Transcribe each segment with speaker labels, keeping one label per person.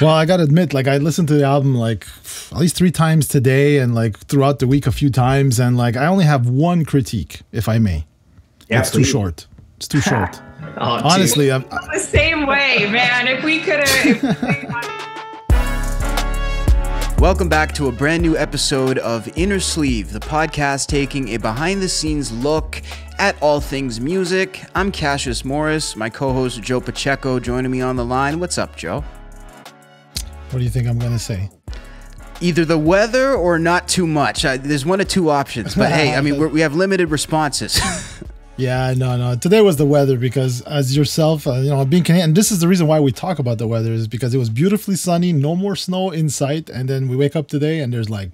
Speaker 1: Well, I gotta admit, like I listened to the album like at least 3 times today, and like throughout the week a few times, and like I only have one critique, if I may.
Speaker 2: Yeah,
Speaker 1: it's too short. It's too short.
Speaker 2: Oh,
Speaker 1: honestly, I'm
Speaker 3: the same way, man. If we could have.
Speaker 4: Welcome back to a brand new episode of Innersleeve, the podcast taking a behind-the-scenes look at all things music. I'm Cassius Morris, my co-host Joe Pacheco joining me on the line. What's up, Joe?
Speaker 1: What do you think I'm going to say?
Speaker 4: Either the weather or not too much. There's one of two options, but hey, I mean, we have limited responses.
Speaker 1: Yeah, no. Today was the weather because, as yourself, being Canadian, and this is the reason why we talk about the weather, is because it was beautifully sunny, no more snow in sight, and then we wake up today and there's like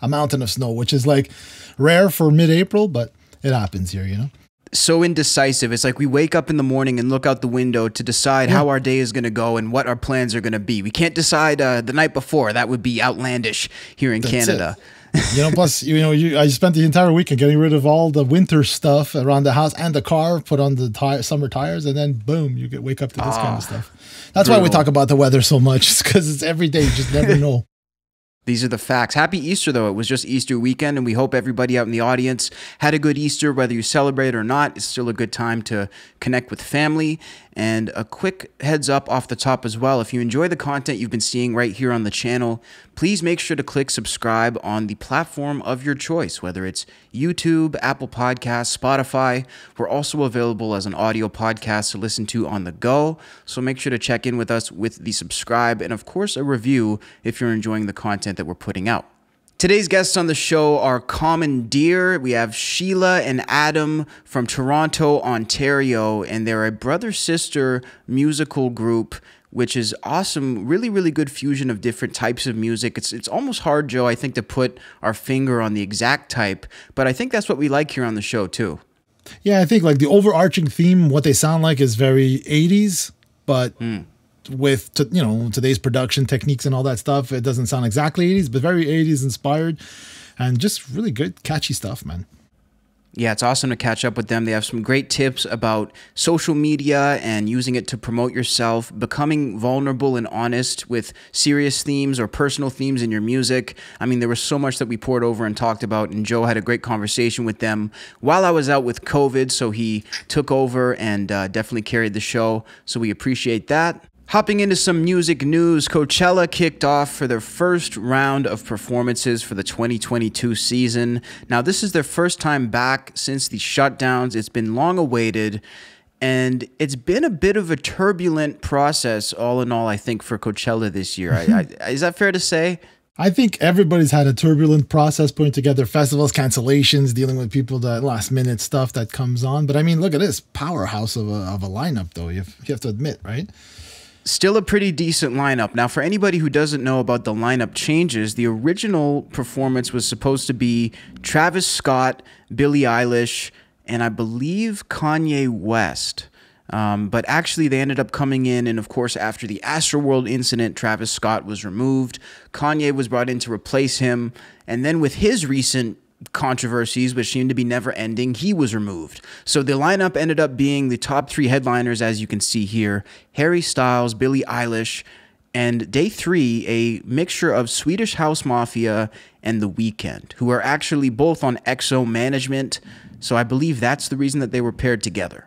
Speaker 1: a mountain of snow, which is like rare for mid-April, but it happens here, you know?
Speaker 4: So indecisive. It's like we wake up in the morning and look out the window to decide how our day is going to go and what our plans are going to be. We can't decide the night before. That would be outlandish here in Canada.
Speaker 1: Plus, I spent the entire weekend getting rid of all the winter stuff around the house and the car, put on the summer tires, and then boom, you wake up to this kind of stuff. That's why we talk about the weather so much. It's because it's every day. You just never know.
Speaker 4: These are the facts. Happy Easter, though. It was just Easter weekend, and we hope everybody out in the audience had a good Easter, whether you celebrate or not. It's still a good time to connect with family. And a quick heads up off the top as well. If you enjoy the content you've been seeing right here on the channel, please make sure to click subscribe on the platform of your choice, whether it's YouTube, Apple Podcasts, Spotify. We're also available as an audio podcast to listen to on the go. So make sure to check in with us with the subscribe and, of course, a review if you're enjoying the content that we're putting out. Today's guests on the show are Commandeer. We have Sheila and Adam from Toronto, Ontario, and they're a brother-sister musical group, which is awesome. Really, really good fusion of different types of music. It's almost hard, Joe, I think, to put our finger on the exact type, but I think that's what we like here on the show, too.
Speaker 1: Yeah, I think like the overarching theme, what they sound like is very 80s, but... with today's production techniques and all that stuff, it doesn't sound exactly 80s, but very 80s inspired, and just really good, catchy stuff, man.
Speaker 4: Yeah, it's awesome to catch up with them. They have some great tips about social media and using it to promote yourself, becoming vulnerable and honest with serious themes or personal themes in your music. I mean, there was so much that we poured over and talked about, and Joe had a great conversation with them while I was out with COVID, so he took over and definitely carried the show, so we appreciate that. Hopping into some music news, Coachella kicked off for their first round of performances for the 2022 season. Now, this is their first time back since the shutdowns. It's been long awaited, and it's been a bit of a turbulent process, all in all, I think, for Coachella this year. Is that fair to say?
Speaker 1: I think everybody's had a turbulent process putting together festivals, cancellations, dealing with people, the last minute stuff that comes on. But I mean, look at this powerhouse of a lineup, though. You have to admit, right?
Speaker 4: Still a pretty decent lineup. Now, for anybody who doesn't know about the lineup changes, the original performance was supposed to be Travis Scott, Billie Eilish, and I believe Kanye West. But actually, they ended up coming in, and of course, after the Astroworld incident, Travis Scott was removed. Kanye was brought in to replace him, and then with his recent controversies, which seemed to be never ending, he was removed. So the lineup ended up being the top 3 headliners, as you can see here: Harry Styles, Billie Eilish, and day 3, a mixture of Swedish House Mafia and The Weeknd, who are actually both on EXO management. So I believe that's the reason that they were paired together.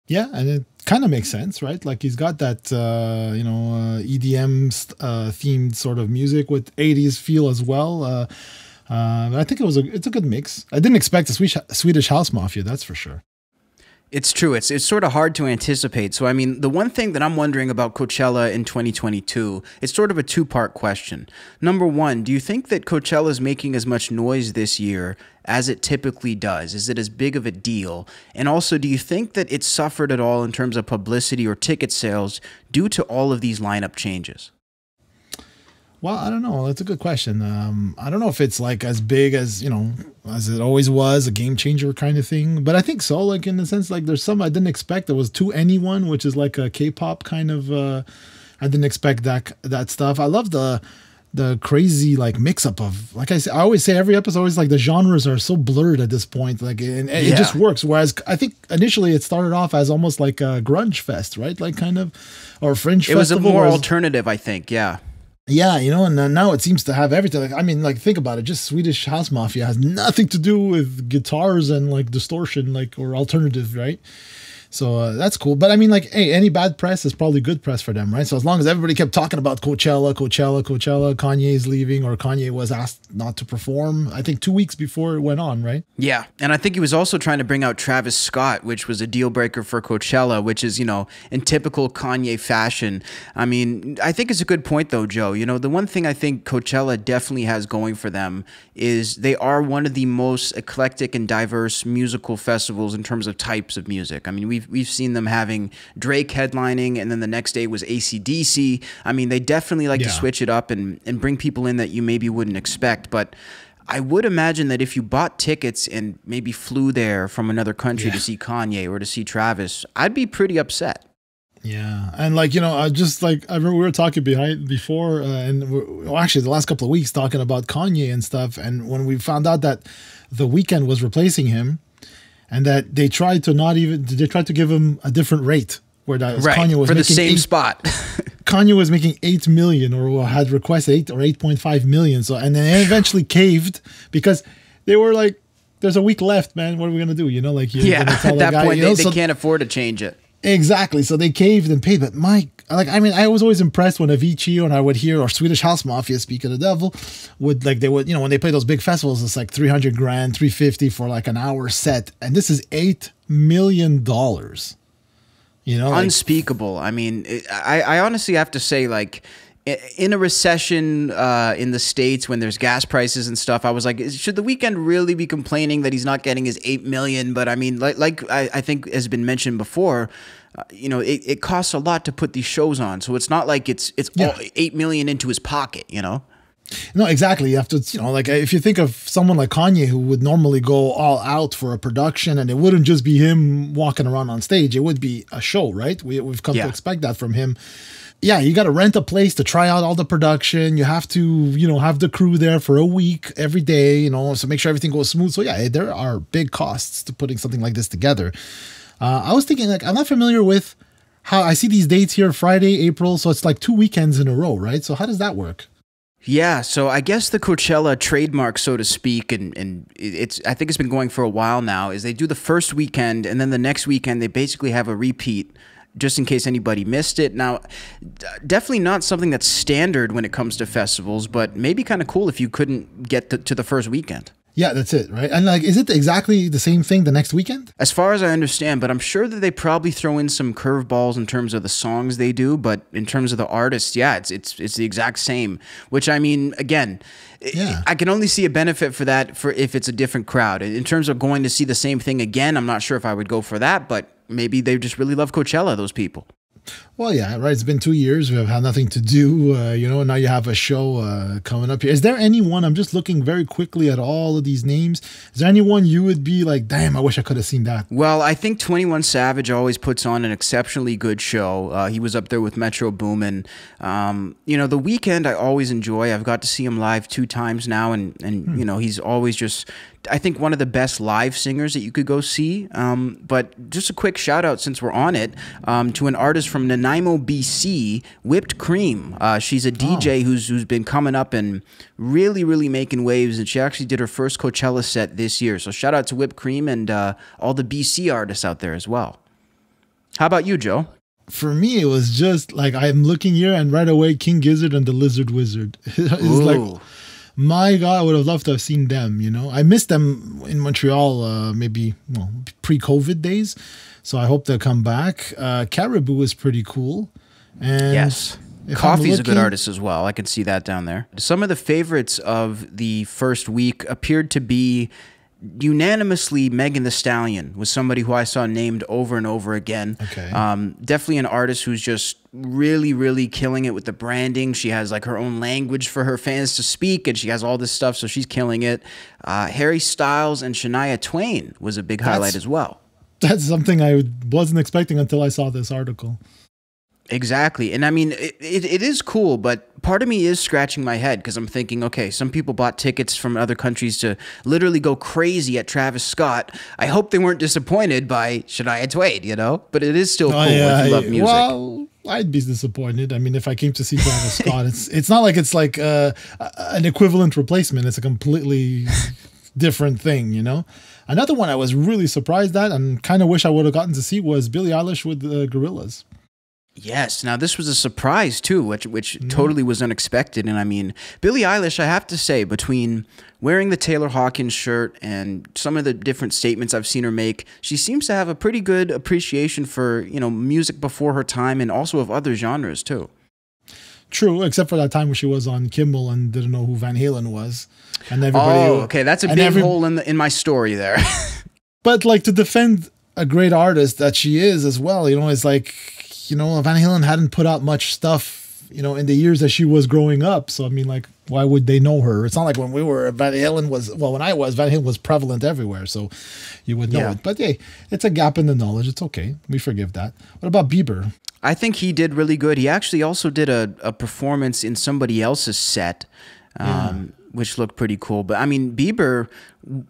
Speaker 1: Yeah, and it kind of makes sense, right? Like he's got that, EDM themed sort of music with 80s feel as well. I think it's a good mix. I didn't expect a Swedish House Mafia, that's for sure.
Speaker 4: It's true. It's sort of hard to anticipate. So, I mean, the one thing that I'm wondering about Coachella in 2022, it's sort of a two-part question. Number one, do you think that Coachella is making as much noise this year as it typically does? Is it as big of a deal? And also, do you think that it suffered at all in terms of publicity or ticket sales due to all of these lineup changes?
Speaker 1: Well, I don't know. That's a good question. I don't know if it's like as big as, as it always was, a game changer kind of thing. But I think so, like in the sense, like there's some I didn't expect. There was To Anyone, which is like a K-pop kind of, I didn't expect that stuff. I love the the crazy like mix up of, like I always say every episode is like the genres are so blurred at this point, like and it just works. Whereas I think initially it started off as almost like a grunge fest, right? Like kind of, or fringe
Speaker 4: It was a
Speaker 1: festival,
Speaker 4: more alternative, I think. Yeah.
Speaker 1: Yeah, you know, and then now it seems to have everything. Like, I mean, like think about it. Just Swedish House Mafia has nothing to do with guitars and like distortion, like, or alternative, right? So that's cool. But I mean, like, hey, any bad press is probably good press for them, right? So as long as everybody kept talking about Coachella, Kanye's leaving, or Kanye was asked not to perform, I think 2 weeks before it went on, right?
Speaker 4: Yeah. And I think he was also trying to bring out Travis Scott, which was a deal breaker for Coachella, which is, you know, in typical Kanye fashion. I mean, I think it's a good point, though, Joe. You know, the one thing I think Coachella definitely has going for them is they are one of the most eclectic and diverse musical festivals in terms of types of music. I mean, we've seen them having Drake headlining, and then the next day was AC/DC. I mean, they definitely like to switch it up and bring people in that you maybe wouldn't expect. But I would imagine that if you bought tickets and maybe flew there from another country to see Kanye or to see Travis, I'd be pretty upset.
Speaker 1: Yeah, and like, you know, I remember we were talking before, and actually the last couple of weeks talking about Kanye and stuff. And when we found out that The Weeknd was replacing him, and that they tried to give him a different rate, where that Kanye was
Speaker 4: for the
Speaker 1: making
Speaker 4: same spot.
Speaker 1: Kanye was making 8 million, or had requested 8 or 8.5 million. So, and then they eventually caved because they were like, "There's a week left, man. What are we gonna do?" You know, like
Speaker 4: at that point, they can't afford to change it.
Speaker 1: Exactly. So they caved and paid. But I mean, I was always impressed when Avicii and I would hear, or Swedish House Mafia, speak of the devil, they would, you know, when they play those big festivals, it's like 300 grand, 350 for like an hour set. And this is $8 million, you know,
Speaker 4: unspeakable. I mean, I honestly have to say, like, in a recession in the States when there's gas prices and stuff, I was like, should The Weeknd really be complaining that he's not getting his 8 million? But I mean, like I think has been mentioned before, you know, it costs a lot to put these shows on. So it's not like it's all 8 million into his pocket, you know?
Speaker 1: No, exactly. You have to, you know, like if you think of someone like Kanye who would normally go all out for a production, and it wouldn't just be him walking around on stage, it would be a show, right? We've come to expect that from him. Yeah, you got to rent a place to try out all the production. You have to, you know, have the crew there for a week every day, you know, so make sure everything goes smooth. So yeah, there are big costs to putting something like this together. I was thinking, like, I'm not familiar with how I see these dates here, Friday, April. So it's like 2 weekends in a row, right? So how does that work?
Speaker 4: Yeah, so I guess the Coachella trademark, so to speak, and I think it's been going for a while now, is they do the first weekend, and then the next weekend they basically have a repeat, just in case anybody missed it. Now, definitely not something that's standard when it comes to festivals, but maybe kind of cool if you couldn't get to the first weekend.
Speaker 1: Yeah, that's it, right? And like, is it exactly the same thing the next weekend?
Speaker 4: As far as I understand, but I'm sure that they probably throw in some curveballs in terms of the songs they do, but in terms of the artists, yeah, it's the exact same. Which, I mean, again, I can only see a benefit for that for if it's a different crowd. In terms of going to see the same thing again, I'm not sure if I would go for that, but maybe they just really love Coachella, those people.
Speaker 1: Well, yeah, right. It's been 2 years. We have had nothing to do, you know, now you have a show coming up here. Is there anyone, I'm just looking very quickly at all of these names. Is there anyone you would be like, damn, I wish I could have seen that?
Speaker 4: Well, I think 21 Savage always puts on an exceptionally good show. He was up there with Metro Boomin. You know, The Weeknd I always enjoy. I've got to see him live 2 times now, and you know, he's always just, I think, one of the best live singers that you could go see. But just a quick shout out, since we're on it, to an artist from Nanaimo, BC, Whipped Cream. She's a DJ who's been coming up and really making waves, and she actually did her first Coachella set this year. So shout out to Whipped Cream and all the BC artists out there as well. How about you, Joe?
Speaker 1: For me, it was just like, I'm looking here and right away, King Gizzard and the Lizard Wizard. It's like, my God, I would have loved to have seen them, you know. I missed them in Montreal, maybe pre-COVID days. So I hope they'll come back. Caribou is pretty cool. And
Speaker 4: yes. Coffee's a good artist as well. I can see that down there. Some of the favorites of the first week appeared to be unanimously Megan Thee Stallion, was somebody who I saw named over and over again.
Speaker 1: Okay.
Speaker 4: Definitely an artist who's just really killing it with the branding. She has like her own language for her fans to speak, and she has all this stuff, so she's killing it. Harry Styles and Shania Twain was a big highlight as well.
Speaker 1: That's something I wasn't expecting until I saw this article.
Speaker 4: Exactly. And I mean, it is cool, but part of me is scratching my head because I'm thinking, okay, some people bought tickets from other countries to literally go crazy at Travis Scott. I hope they weren't disappointed by Shania Twain, you know? But it is still cool if you love music.
Speaker 1: Well, I'd be disappointed. I mean, if I came to see Travis Scott, it's not like it's like an equivalent replacement. It's a completely different thing, you know? Another one I was really surprised at and kind of wish I would have gotten to see was Billie Eilish with Gorrilaz.
Speaker 4: Yes. Now, this was a surprise, too, which totally was unexpected. And I mean, Billie Eilish, I have to say, between wearing the Taylor Hawkins shirt and some of the different statements I've seen her make, she seems to have a pretty good appreciation for, you know, music before her time and also of other genres, too.
Speaker 1: True, except for that time when she was on Kimmel and didn't know who Van Halen was. And everybody,
Speaker 4: okay. That's a big hole in my story there.
Speaker 1: But, like, to defend a great artist that she is as well, you know, it's like, you know, Van Halen hadn't put out much stuff, you know, in the years that she was growing up. So, I mean, like, why would they know her? It's not like when we were, Van Halen was prevalent everywhere. So you would know it. But, hey, it's a gap in the knowledge. It's okay. We forgive that. What about Bieber?
Speaker 4: I think he did really good. He actually also did a performance in somebody else's set, which looked pretty cool. But, I mean, Bieber,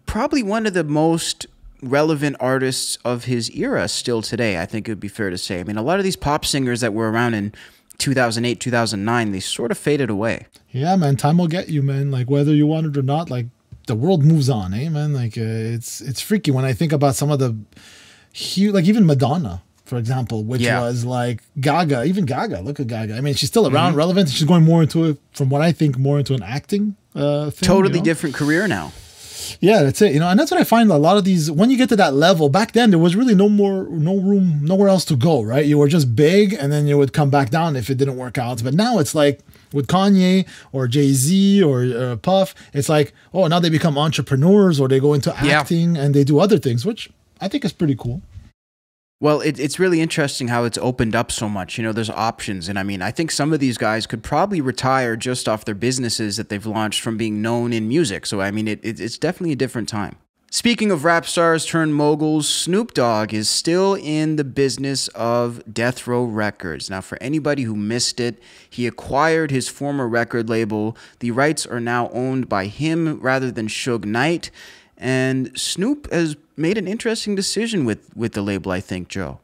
Speaker 4: probably one of the most relevant artists of his era still today, I think it would be fair to say. I mean, a lot of these pop singers that were around in 2008, 2009, they sort of faded away.
Speaker 1: Yeah, man, time will get you, man. Like, whether you want it or not, like, the world moves on, eh, man? Like, it's freaky when I think about some of the huge, like, even Madonna, for example, which was like Gaga, even Gaga. Look at Gaga. I mean, she's still around, relevant. She's going more into it, from what I think, more into an acting thing.
Speaker 4: Totally different career now.
Speaker 1: Yeah, that's it. You know, and that's what I find a lot of these, when you get to that level, back then there was really no room, nowhere else to go, right? You were just big and then you would come back down if it didn't work out. But now it's like with Kanye or Jay-Z or Puff, it's like, oh, now they become entrepreneurs or they go into acting and they do other things, which I think is pretty cool.
Speaker 4: Well, it's really interesting how it's opened up so much. You know, there's options. And I mean, I think some of these guys could probably retire just off their businesses that they've launched from being known in music. So, I mean, it's definitely a different time. Speaking of rap stars turned moguls, Snoop Dogg is still in the business of Death Row Records. Now, for anybody who missed it, he acquired his former record label. The rights are now owned by him rather than Suge Knight. And Snoop has made an interesting decision with the label, I think, Joe.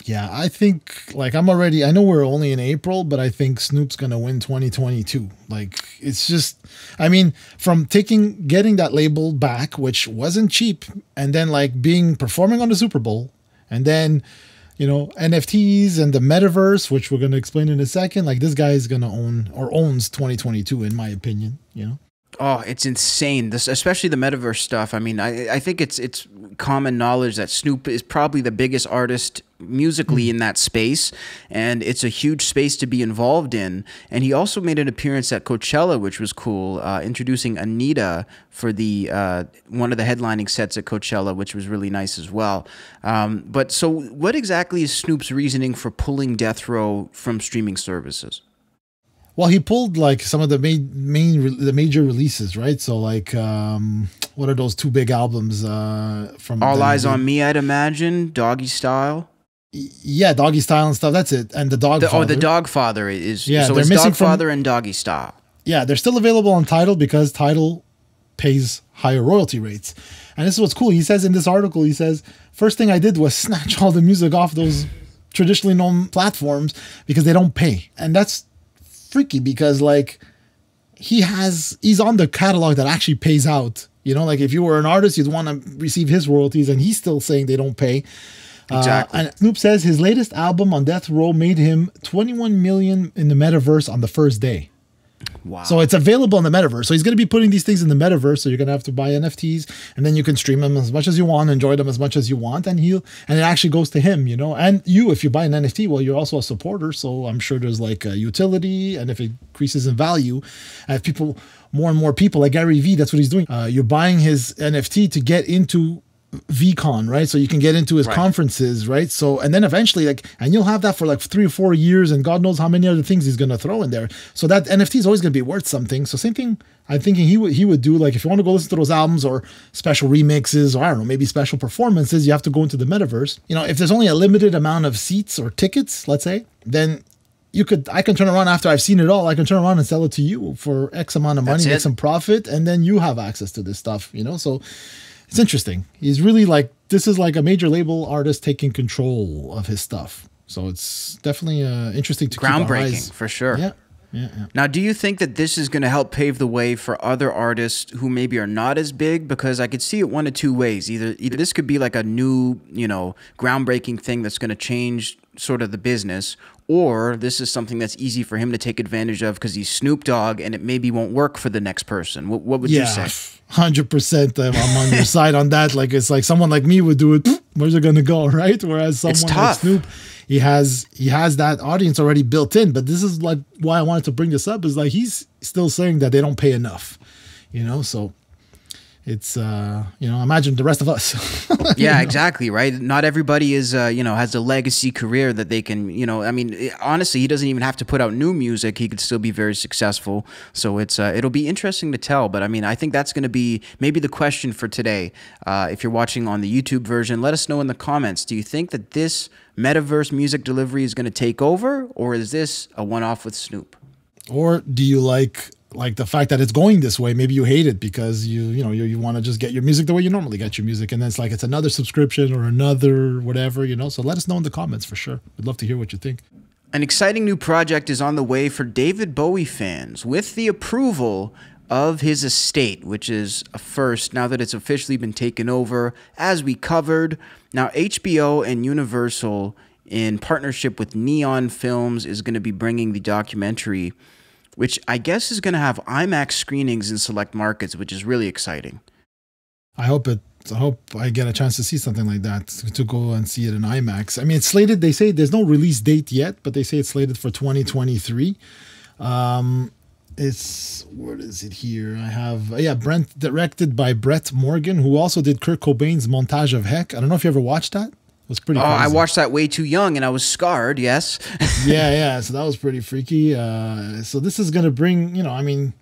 Speaker 1: Yeah, I think, like, I know we're only in April, but I think Snoop's going to win 2022. Like, it's just, I mean, from getting that label back, which wasn't cheap, and then, like, performing on the Super Bowl, and then, you know, NFTs and the Metaverse, which we're going to explain in a second, like, this guy is going to owns 2022, in my opinion, you know?
Speaker 4: Oh, it's insane. Especially the Metaverse stuff. I mean, I think it's common knowledge that Snoop is probably the biggest artist musically in that space, and it's a huge space to be involved in. And he also made an appearance at Coachella, which was cool, introducing Anita for the one of the headlining sets at Coachella, which was really nice as well. But so what exactly is Snoop's reasoning for pulling Death Row from streaming services?
Speaker 1: Well, he pulled like some of the major releases, right? So like, what are those two big albums from?
Speaker 4: All Eyes on Me, I'd imagine. Doggy Style.
Speaker 1: Yeah, Doggy Style and stuff. That's it. And the Dogfather.
Speaker 4: Oh, the Dogfather is.
Speaker 1: Yeah,
Speaker 4: so it's Dogfather and Doggy Style.
Speaker 1: Yeah, they're still available on Tidal because Tidal pays higher royalty rates. And this is what's cool. He says in this article, he says, first thing I did was snatch all the music off those traditionally known platforms because they don't pay. And that's freaky because like he's on the catalog that actually pays out. You know, like if you were an artist, you'd want to receive his royalties, and he's still saying they don't pay.
Speaker 4: Exactly.
Speaker 1: And Snoop says his latest album on Death Row made him 21 million in the Metaverse on the first day.
Speaker 4: Wow.
Speaker 1: So it's available in the Metaverse. So he's going to be putting these things in the Metaverse. So you're going to have to buy NFTs, and then you can stream them as much as you want, enjoy them as much as you want, and it actually goes to him, you know. And if you buy an NFT, well, you're also a supporter. So I'm sure there's like a utility, and if it increases in value, and if more and more people like Gary Vee, that's what he's doing. You're buying his NFT to get into VCon, right? So you can get into his conferences, right? So, and then eventually, and you'll have that for like 3 or 4 years, and God knows how many other things he's going to throw in there. So that NFT is always going to be worth something. So same thing, I'm thinking he would do, like, if you want to go listen to those albums or special remixes, or I don't know, maybe special performances, you have to go into the Metaverse. You know, if there's only a limited amount of seats or tickets, let's say, then I can turn around after I've seen it all. I can turn around and sell it to you for X amount of money, make some profit, and then you have access to this stuff, you know? So it's interesting. He's really like, this is like a major label artist taking control of his stuff. So it's definitely interesting to keep our eyes.
Speaker 4: Groundbreaking, for sure.
Speaker 1: Yeah.
Speaker 4: Now, do you think that this is going to help pave the way for other artists who maybe are not as big? Because I could see it one of two ways. Either this could be like a new, you know, groundbreaking thing that's going to change sort of the business, or this is something that's easy for him to take advantage of because he's Snoop Dogg and it maybe won't work for the next person. What would you say?
Speaker 1: 100% I'm on your side on that. Like, it's like someone like me would do it. Where's it going to go, right? Whereas someone like Snoop, he has that audience already built in. But this is like why I wanted to bring this up, is like he's still saying that they don't pay enough, you know? So it's, you know, imagine the rest of us.
Speaker 4: Yeah, exactly, right? Not everybody is, you know, has a legacy career that they can, you know, I mean, honestly, he doesn't even have to put out new music. He could still be very successful. So it's, it'll be interesting to tell. But I mean, I think that's going to be maybe the question for today. If you're watching on the YouTube version, let us know in the comments. Do you think that this Metaverse music delivery is going to take over, or is this a one-off with Snoop?
Speaker 1: Or do you like the fact that it's going this way? Maybe you hate it because you want to just get your music the way you normally get your music, and then it's like it's another subscription or another whatever, you know. So let us know in the comments for sure. We'd love to hear what you think.
Speaker 4: An exciting new project is on the way for David Bowie fans with the approval of his estate, which is a first now that it's officially been taken over, as we covered. Now HBO and Universal, in partnership with Neon Films, is going to be bringing the documentary, which I guess is going to have IMAX screenings in select markets, which is really exciting.
Speaker 1: I hope I get a chance to see something like that, to go and see it in IMAX. I mean, it's slated, they say there's no release date yet, but they say it's slated for 2023. It's, what is it here? I have, directed by Brett Morgan, who also did Kurt Cobain's Montage of Heck. I don't know if you ever watched that. It was pretty crazy.
Speaker 4: I watched that way too young and I was scarred, yes.
Speaker 1: yeah, so that was pretty freaky. So this is going to bring, you know, I mean,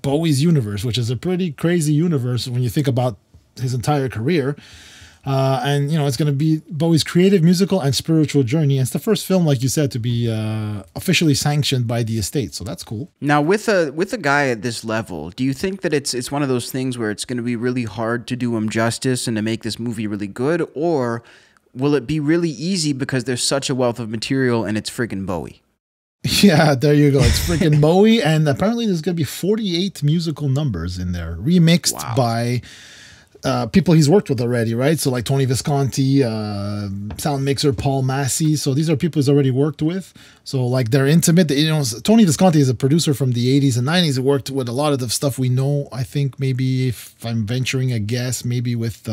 Speaker 1: Bowie's universe, which is a pretty crazy universe when you think about his entire career. And, you know, it's going to be Bowie's creative, musical, and spiritual journey. And it's the first film, like you said, to be officially sanctioned by the estate. So that's cool.
Speaker 4: Now, with a guy at this level, do you think that it's one of those things where it's going to be really hard to do him justice and to make this movie really good? Or will it be really easy because there's such a wealth of material and it's friggin' Bowie?
Speaker 1: Yeah, there you go. It's freaking Bowie. And apparently there's going to be 48 musical numbers in there, remixed by people he's worked with already, right? So like Tony Visconti, sound mixer Paul Massey. So these are people he's already worked with. So like they're intimate. You know, Tony Visconti is a producer from the 80s and 90s. He worked with a lot of the stuff we know. I think maybe, if I'm venturing a guess, maybe with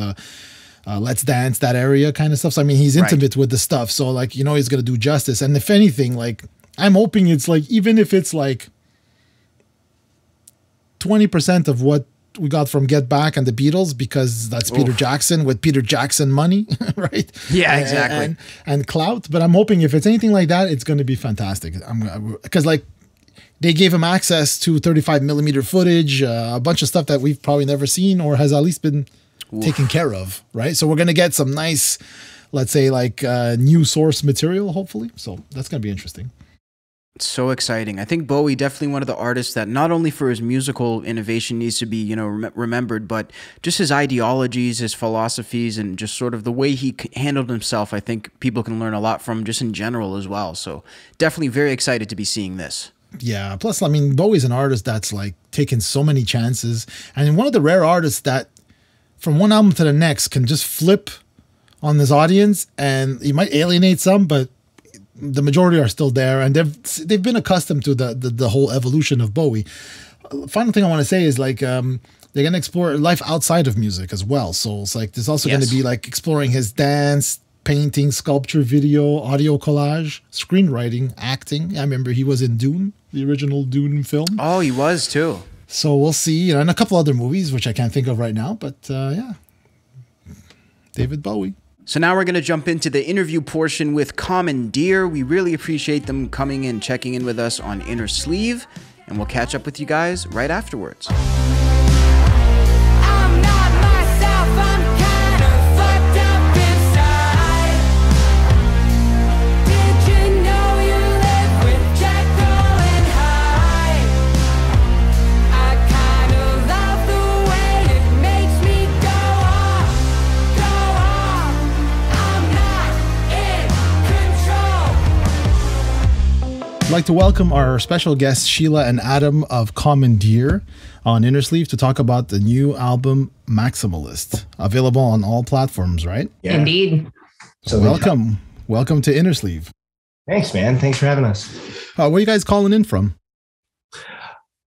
Speaker 1: Let's Dance, that area kind of stuff. So I mean, he's intimate with the stuff. So like, you know, he's going to do justice. And if anything, like, I'm hoping it's like, even if it's like 20% of what we got from Get Back and the Beatles, because that's Peter Jackson with Peter Jackson money, right?
Speaker 4: Yeah, exactly.
Speaker 1: And clout. But I'm hoping if it's anything like that, it's going to be fantastic. Because like they gave him access to 35mm footage, a bunch of stuff that we've probably never seen or has at least been taken care of, right? So we're going to get some nice, let's say, like new source material, hopefully. So that's going to be interesting.
Speaker 4: It's so exciting. I think Bowie, definitely one of the artists that not only for his musical innovation needs to be, you know, remembered, but just his ideologies, his philosophies, and just sort of the way he handled himself. I think people can learn a lot from just in general as well. So definitely very excited to be seeing this.
Speaker 1: Yeah. Plus, I mean, Bowie's an artist that's like taken so many chances, and one of the rare artists that from one album to the next can just flip on his audience, and he might alienate some, but the majority are still there, and they've been accustomed to the whole evolution of Bowie. Final thing I want to say is like they're gonna explore life outside of music as well. So it's like there's also going to be like exploring his dance, painting, sculpture, video, audio collage, screenwriting, acting. I remember he was in Dune, the original Dune film.
Speaker 4: Oh, he was too.
Speaker 1: So we'll see, you know, and a couple other movies which I can't think of right now. But yeah, David Bowie.
Speaker 4: So now we're going to jump into the interview portion with Commandeer. We really appreciate them coming and checking in with us on Innersleeve, and we'll catch up with you guys right afterwards.
Speaker 2: I'm not myself, I'm kind of fucked up inside. Did you know you live with
Speaker 1: like to welcome our special guests, Sheila and Adam of Commandeer on Innersleeve to talk about the new album, Maximalist, available on all platforms, right?
Speaker 5: Yeah.
Speaker 3: Indeed.
Speaker 1: So welcome. Welcome to Innersleeve.
Speaker 5: Thanks, man. Thanks for having us.
Speaker 1: Where are you guys calling in from?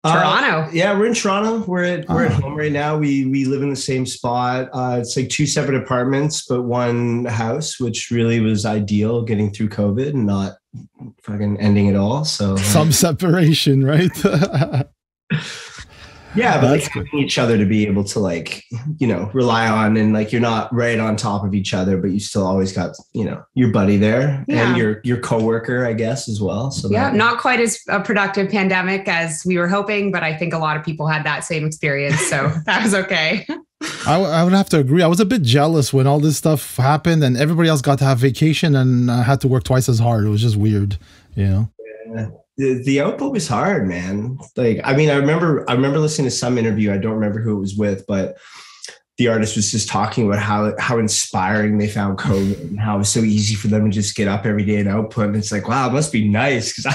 Speaker 3: Toronto.
Speaker 5: Yeah, we're in Toronto. We're at home right now. We live in the same spot. It's like 2 separate apartments, but one house, which really was ideal getting through COVID and not fucking ending it all. So
Speaker 1: some separation, right?
Speaker 5: yeah, but like having each other to be able to like, rely on, and like you're not right on top of each other, but you still always got, your buddy there and your coworker, I guess, as well. So
Speaker 3: not quite as a productive pandemic as we were hoping, but I think a lot of people had that same experience. So that was okay.
Speaker 1: I would have to agree. I was a bit jealous when all this stuff happened and everybody else got to have vacation and I had to work twice as hard. It was just weird,
Speaker 5: Yeah. The output was hard, man. Like, I mean, I remember listening to some interview. I don't remember who it was with, but the artist was just talking about how inspiring they found COVID and how it was so easy for them to just get up every day and output. And it's like, wow, it must be nice. Cause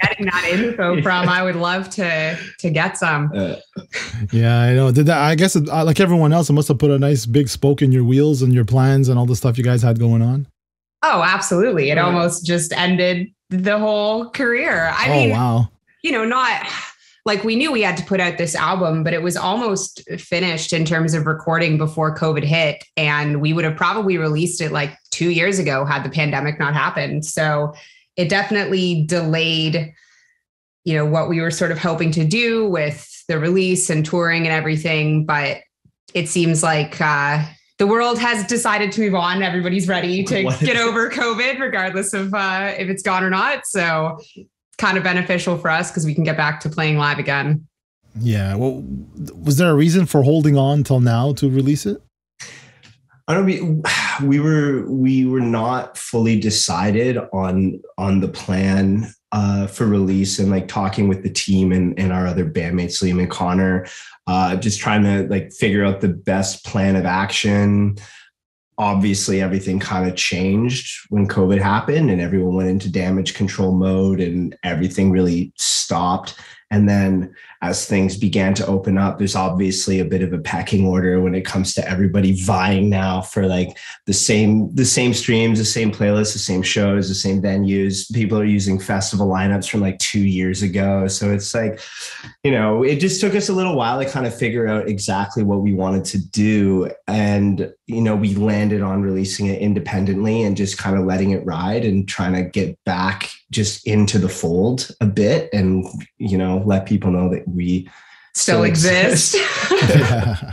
Speaker 3: getting that info from, I would love to get some.
Speaker 1: Yeah, I know. I guess like everyone else, it must have put a nice big spoke in your wheels and your plans and all the stuff you guys had going on.
Speaker 3: Oh, absolutely. It almost just ended the whole career. I mean,
Speaker 1: wow.
Speaker 3: Not like we knew we had to put out this album, but it was almost finished in terms of recording before COVID hit. And we would have probably released it like 2 years ago had the pandemic not happened. So it definitely delayed, what we were sort of hoping to do with the release and touring and everything. But it seems like the world has decided to move on. Everybody's ready to get over COVID, regardless of if it's gone or not. So it's kind of beneficial for us because we can get back to playing live again.
Speaker 1: Yeah. Well, was there a reason for holding on till now to release it?
Speaker 5: I don't mean we were not fully decided on the plan for release, and like talking with the team and our other bandmates, Liam and Connor, just trying to like figure out the best plan of action. Obviously, everything kind of changed when COVID happened and everyone went into damage control mode and everything really stopped. And then as things began to open up, there's obviously a bit of a pecking order when it comes to everybody vying now for like the same streams, the same playlists, the same shows, the same venues. People are using festival lineups from like 2 years ago. So it's like, it just took us a little while to kind of figure out exactly what we wanted to do. And, we landed on releasing it independently and just kind of letting it ride and trying to get back just into the fold a bit and, let people know that we
Speaker 3: still exist.
Speaker 1: Yeah.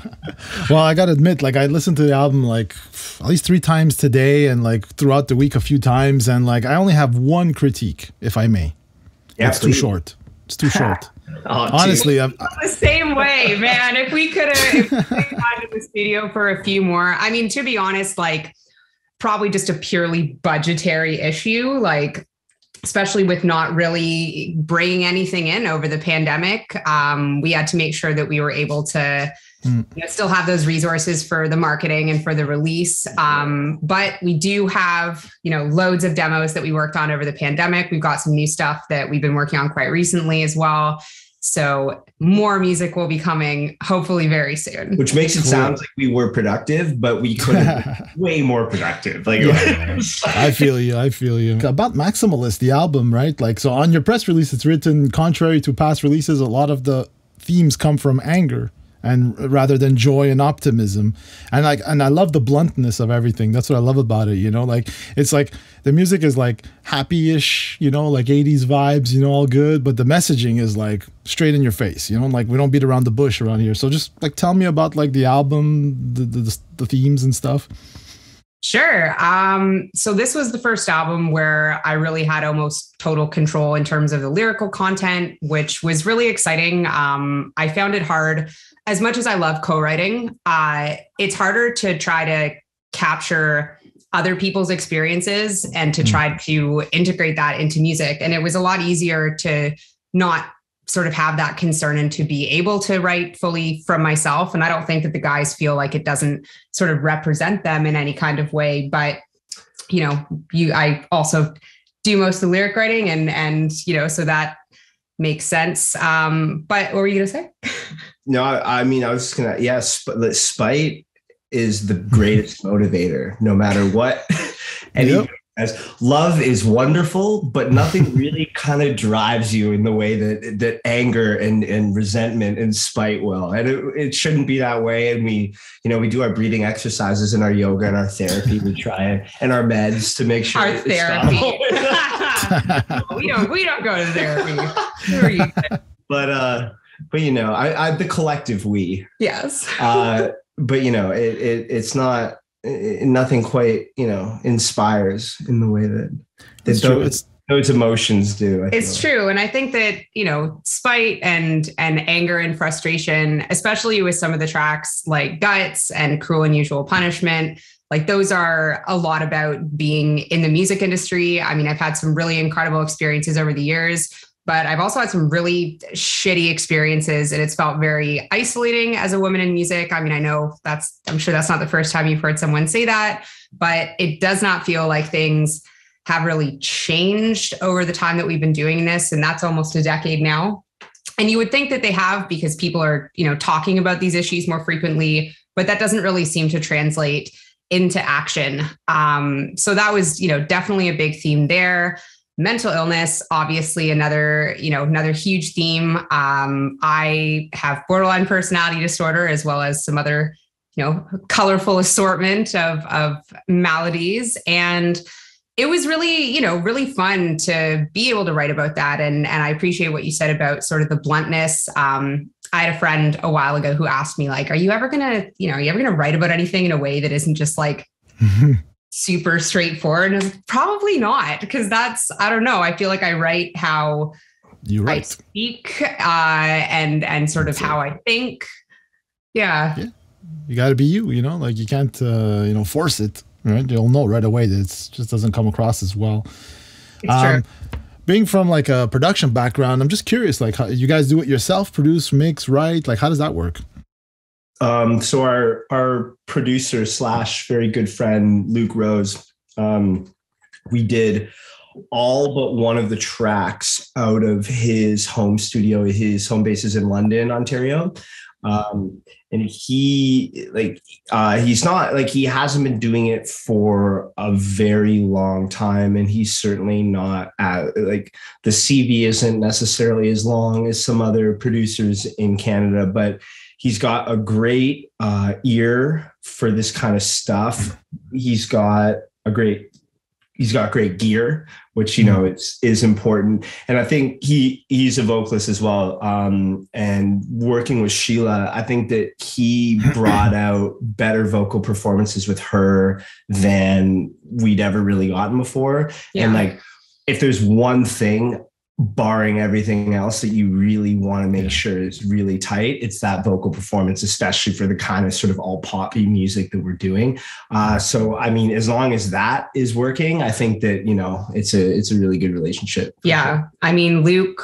Speaker 1: Well, I got to admit, like I listened to the album like at least 3 times today and like throughout the week a few times. And like, I only have one critique, if I may.
Speaker 5: Yeah,
Speaker 1: it's too short. It's too short. Honestly, I'm
Speaker 3: the same way, man. If we could have gone to the studio for a few more, I mean, to be honest, like probably just a purely budgetary issue, like especially with not really bringing anything in over the pandemic. We had to make sure that we were able to still have those resources for the marketing and for the release. But we do have, loads of demos that we worked on over the pandemic. We've got some new stuff that we've been working on quite recently as well. So more music will be coming hopefully very soon.
Speaker 5: Which makes it sound like we were productive, but we could have been way more productive. Like,
Speaker 1: I feel you. About Maximalist, the album, right? Like, so on your press release, it's written, contrary to past releases, a lot of the themes come from anger and rather than joy and optimism. And I love the bluntness of everything. That's what I love about it. Like it's like the music is like happy-ish, like 80s vibes, all good. But the messaging is like straight in your face, like we don't beat around the bush around here. So just like tell me about like the album, the themes and stuff.
Speaker 3: Sure. So this was the first album where I really had almost total control in terms of the lyrical content, which was really exciting. I found it hard. As much as I love co-writing, it's harder to try to capture other people's experiences and to try to integrate that into music. And it was a lot easier to not sort of have that concern and to be able to write fully from myself. And I don't think that the guys feel like it doesn't sort of represent them in any kind of way. But, I also do most of the lyric writing, and so that makes sense. But what were you gonna say?
Speaker 5: No, I mean, I was just gonna, yes, but spite is the greatest motivator, no matter what.
Speaker 1: Yep.
Speaker 5: As love is wonderful, but nothing really kind of drives you in the way that anger and resentment and spite will. And it shouldn't be that way. And we do our breathing exercises and our yoga and our therapy. We try it, and our meds to make sure
Speaker 3: Our therapy. we don't go to therapy. Who are you?
Speaker 5: But I the collective we.
Speaker 3: Yes.
Speaker 5: But it's not. Nothing quite, inspires in the way that those emotions do.
Speaker 3: It's true. And I think that, spite and anger and frustration, especially with some of the tracks like Guts and Cruel Unusual Punishment, like those are a lot about being in the music industry. I mean, I've had some really incredible experiences over the years, but I've also had some really shitty experiences, and it's felt very isolating as a woman in music. I mean, I'm sure that's not the first time you've heard someone say that, but it does not feel like things have really changed over the time that we've been doing this. And that's almost a decade now. And you would think that they have, because people are, talking about these issues more frequently, but that doesn't really seem to translate into action. So that was, definitely a big theme there. Mental illness, obviously another huge theme. I have borderline personality disorder, as well as some other, colorful assortment of maladies. And it was really, really fun to be able to write about that. And I appreciate what you said about sort of the bluntness. I had a friend a while ago who asked me, like, are you ever gonna write about anything in a way that isn't just like super straightforward? And I was like, probably not, because I don't know. I feel like I write how I speak and sort of how I think. Yeah.
Speaker 1: You got to be you, like you can't, force it, right? You'll know right away that it just doesn't come across as well.
Speaker 3: It's true.
Speaker 1: Being from like a production background, I'm just curious, like how you guys do it yourself, produce, mix, write, like how does that work?
Speaker 5: So our producer / very good friend, Luke Rose, we did all but one of the tracks out of his home studio. His home base is in London, Ontario. And he hasn't been doing it for a very long time. And he's certainly not the CV isn't necessarily as long as some other producers in Canada, but he's got a great ear for this kind of stuff. He's got great gear, which, is important. And I think he's a vocalist as well. And working with Sheila, I think that he brought out better vocal performances with her than we'd ever really gotten before. Yeah. And like, if there's one thing, barring everything else, that you really want to make sure is really tight, it's that vocal performance, especially for the kind of sort of all poppy music that we're doing. So, I mean, as long as that is working, I think that, it's a really good relationship.
Speaker 3: Yeah. Sure. I mean, Luke,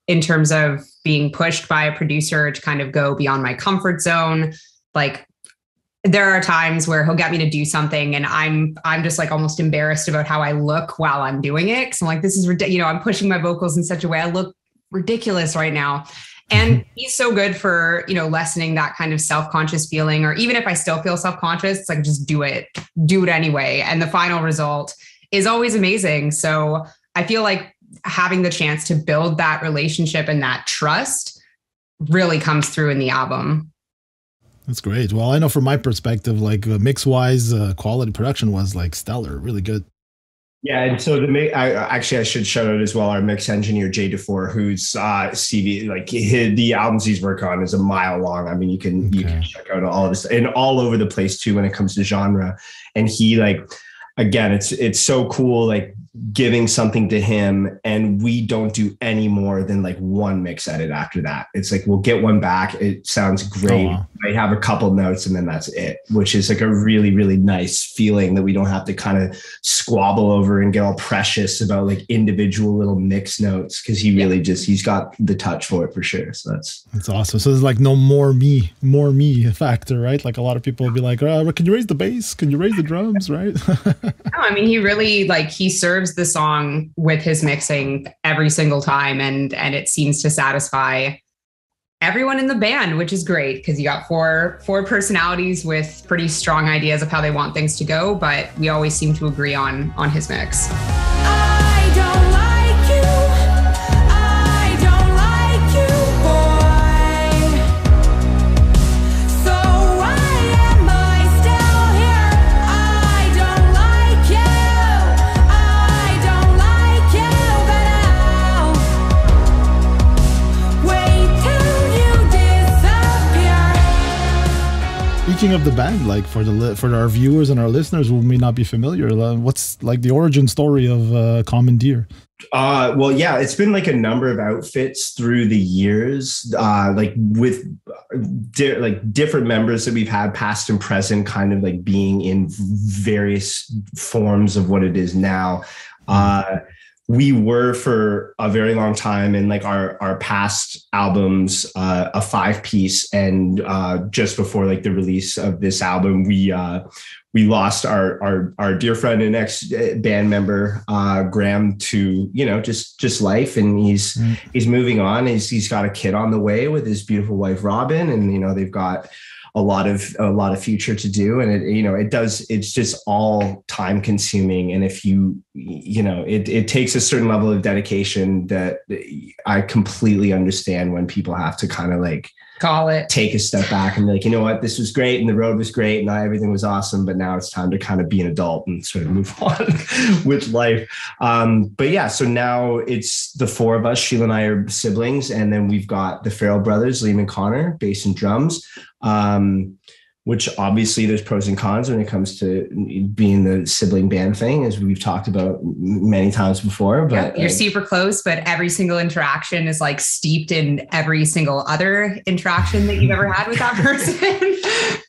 Speaker 3: in terms of being pushed by a producer to kind of go beyond my comfort zone, like there are times where he'll get me to do something and I'm just like almost embarrassed about how I look while I'm doing it. Cause I'm like, this is ridiculous. I'm pushing my vocals in such a way. I look ridiculous right now. And he's so good for, lessening that kind of self-conscious feeling, or even if I still feel self-conscious, it's like, just do it anyway. And the final result is always amazing. So I feel like having the chance to build that relationship and that trust really comes through in the album.
Speaker 1: That's great. Well, I know from my perspective, like mix-wise, quality production was like stellar, really good.
Speaker 5: Yeah, and so I should shout out as well our mix engineer Jay DeFore, who's CV, like the albums he's worked on is a mile long. I mean, you can check out all of this and all over the place too when it comes to genre. And he again, it's so cool, like giving something to him, and we don't do any more than like one mix edit after that. It's like, we'll get one back. It sounds great. Oh, wow. I have a couple notes and then that's it, which is like a really, really nice feeling that we don't have to kind of squabble over and get all precious about like individual little mix notes. Cause he really he's got the touch for it for sure. So that's
Speaker 1: awesome. So there's like no more me factor, right? Like a lot of people will be like, can you raise the bass? Can you raise the drums? Right.
Speaker 3: No, I mean, he really he serves serves the song with his mixing every single time, and it seems to satisfy everyone in the band, which is great because you got four personalities with pretty strong ideas of how they want things to go, but we always seem to agree on his mix.
Speaker 2: I don't like you. I don't like you, boy. So why am I still here? I don't like you. I don't like you, but I'll wait till you disappear.
Speaker 1: Speaking of the band, like for our viewers and our listeners who may not be familiar, what's like the origin story of Commandeer?
Speaker 5: Well, yeah, it's been like a number of outfits through the years, like with different members that we've had past and present, kind of like being in various forms of what it is now. We were for a very long time in like our past albums, a 5-piece, and just before like the release of this album, we lost our dear friend and ex band member Graham to just life, and he's moving on. He's got a kid on the way with his beautiful wife Robin, and they've got a lot of future to do, and it's just all time consuming. And if it takes a certain level of dedication that I completely understand when people have to kind of like
Speaker 3: Call it.
Speaker 5: take a step back and be like, you know what, this was great and the road was great and everything was awesome, but now it's time to kind of be an adult and sort of move on with life. But yeah, so now it's the four of us. Sheila and I are siblings, and then we've got the Farrell brothers, Liam and Connor, bass and drums. Which obviously there's pros and cons when it comes to being the sibling band thing, as we've talked about many times before. But
Speaker 3: you're super close, but every single interaction is like steeped in every single other interaction that you've ever had with that person.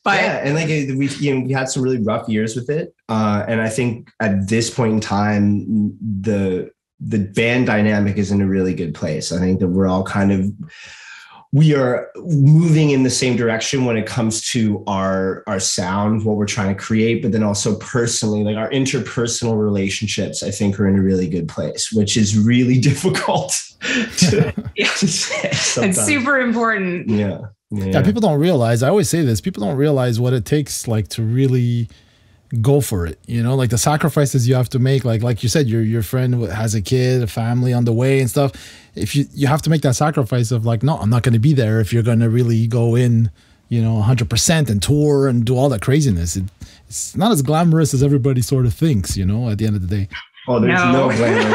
Speaker 3: But
Speaker 5: yeah, and like we had some really rough years with it, and I think at this point in time, the band dynamic is in a really good place. I think that we're all we are moving in the same direction when it comes to our sound, what we're trying to create, but then also personally, like our interpersonal relationships, I think are in a really good place, which is really difficult to say sometimes.
Speaker 3: It's super important.
Speaker 5: Yeah.
Speaker 1: People don't realize, I always say this, people don't realize what it takes like to really go for it, like the sacrifices you have to make, like you said, your friend has a kid, a family on the way and stuff. If you have to make that sacrifice of like, no, I'm not going to be there if you're going to really go in 100% and tour and do all that craziness. It's not as glamorous as everybody sort of thinks, at the end of the day.
Speaker 5: Oh, there's no glamour.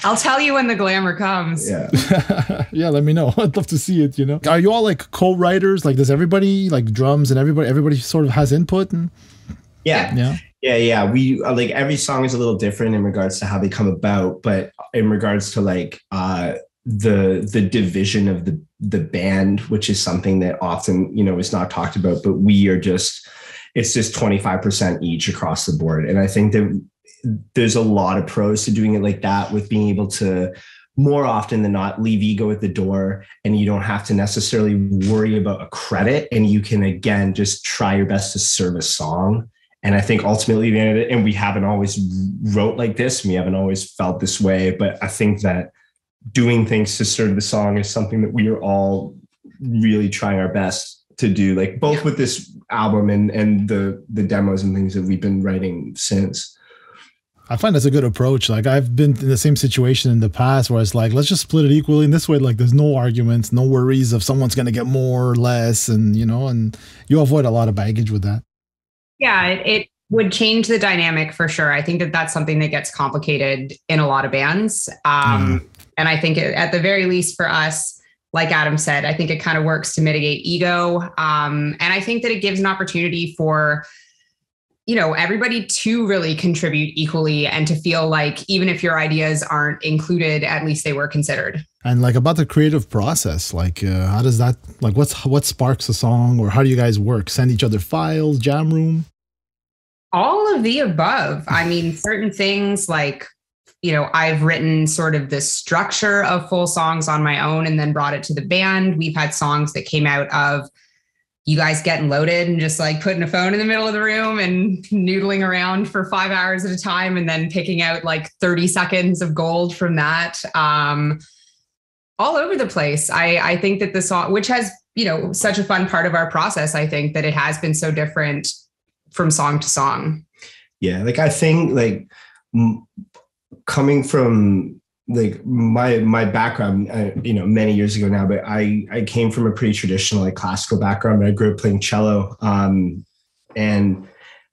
Speaker 3: I'll tell you when the glamour comes.
Speaker 5: Yeah.
Speaker 1: Yeah, let me know. I'd love to see it, Are you all like co-writers? Like, does everybody, like drums and everybody sort of has input?
Speaker 5: Yeah. We like every song is a little different in regards to how they come about, but in regards to like the division of the band, which is something that often, is not talked about, but it's just 25% each across the board. And I think that there's a lot of pros to doing it like that, with being able to more often than not leave ego at the door, and you don't have to necessarily worry about a credit, and you can again just try your best to serve a song. And I think ultimately the end of it, and we haven't always wrote like this, we haven't always felt this way, but I think that doing things to serve the song is something that we are all really trying our best to do, like both with this album and the demos and things that we've been writing since.
Speaker 1: I find that's a good approach. Like, I've been in the same situation in the past where it's like, let's just split it equally. And this way, like, there's no arguments, no worries of someone's going to get more or less. And, and you avoid a lot of baggage with that.
Speaker 3: Yeah, it would change the dynamic for sure. I think that that's something that gets complicated in a lot of bands. And I think at the very least for us, like Adam said, I think it kind of works to mitigate ego. And I think that it gives an opportunity for, everybody to really contribute equally, and to feel like even if your ideas aren't included, at least they were considered.
Speaker 1: And like about the creative process, like how does that, like what sparks a song, or how do you guys work? Send each other files, jam room?
Speaker 3: All of the above. I mean, certain things like, I've written sort of the structure of full songs on my own and then brought it to the band. We've had songs that came out of you guys getting loaded and just like putting a phone in the middle of the room and noodling around for 5 hours at a time and then picking out like 30 seconds of gold from that. All over the place. I think that the song, which has, you know, such a fun part of our process, I think that it has been so different from song to song.
Speaker 5: Yeah. Like I think like coming from like my background, you know, many years ago now, but I came from a pretty traditional like classical background. I grew up playing cello. And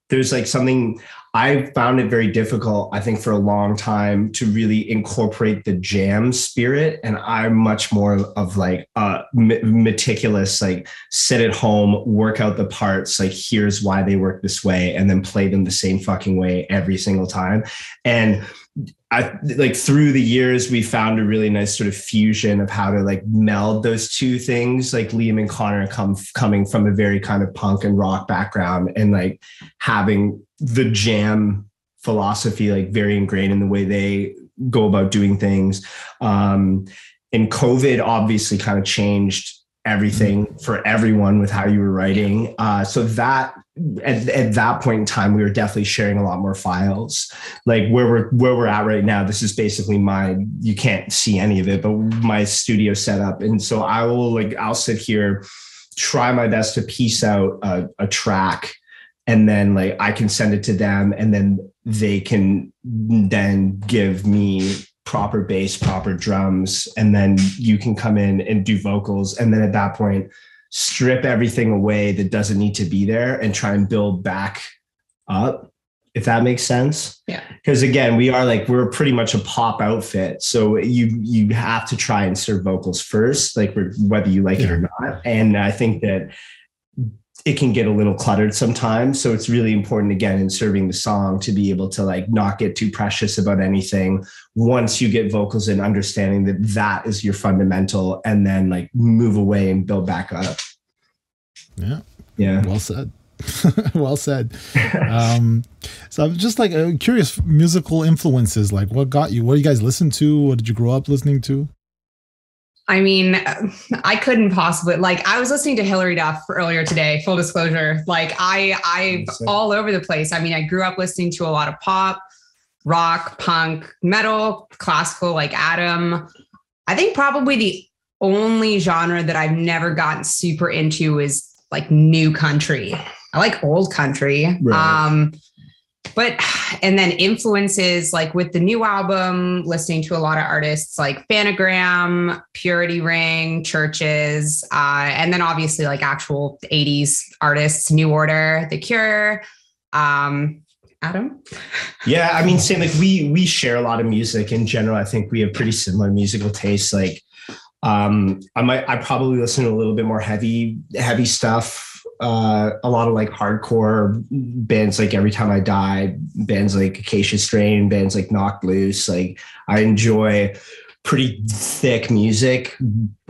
Speaker 5: there's like something I found it very difficult, I think, for a long time to really incorporate the jam spirit. And I'm much more of like meticulous, like sit at home, work out the parts, like here's why they work this way, and then play them the same fucking way every single time. And I like through the years, we found a really nice sort of fusion of how to like meld those two things. Like Liam and Connor coming from a very kind of punk and rock background, and like having the jam philosophy like very ingrained in the way they go about doing things. And COVID obviously kind of changed everything for everyone with how you were writing. So that at that point in time, we were definitely sharing a lot more files. Like where we're at right now, this is basically you can't see any of it, but my studio setup. And so I'll sit here, try my best to piece out a track, and then like I can send it to them, and then they can then give me proper bass, proper drums, and then you can come in and do vocals. And then at that point, strip everything away that doesn't need to be there and try and build back up, if that makes sense.
Speaker 3: Yeah.
Speaker 5: Because again, we're pretty much a pop outfit. So you have to try and serve vocals first, like whether you like it or not. And I think that it can get a little cluttered sometimes. So it's really important, again, in serving the song, to be able to like not get too precious about anything once you get vocals and understanding that that is your fundamental, and then like move away and build back up.
Speaker 1: Yeah.
Speaker 5: Yeah.
Speaker 1: Well said. Well said. So I'm just like curious, musical influences, like what got you? What do you guys listen to? What did you grow up listening to?
Speaker 3: I mean, I couldn't possibly, like, I was listening to Hillary Duff earlier today, full disclosure. Like I'm all over the place. I mean, I grew up listening to a lot of pop, rock, punk, metal, classical, like Adam. I think probably the only genre that I've never gotten super into is like new country. I like old country. Right. And then influences, like with the new album, listening to a lot of artists like Phanogram, Purity Ring, Churches, and then obviously like actual 80s artists, New Order, The Cure. Adam?
Speaker 5: Yeah, I mean, same, like we share a lot of music in general. I think we have pretty similar musical tastes. Like I probably listen to a little bit more heavy stuff. A lot of like hardcore bands, like Every Time I Die, bands like Acacia Strain, bands like Knocked Loose. Like I enjoy pretty thick music,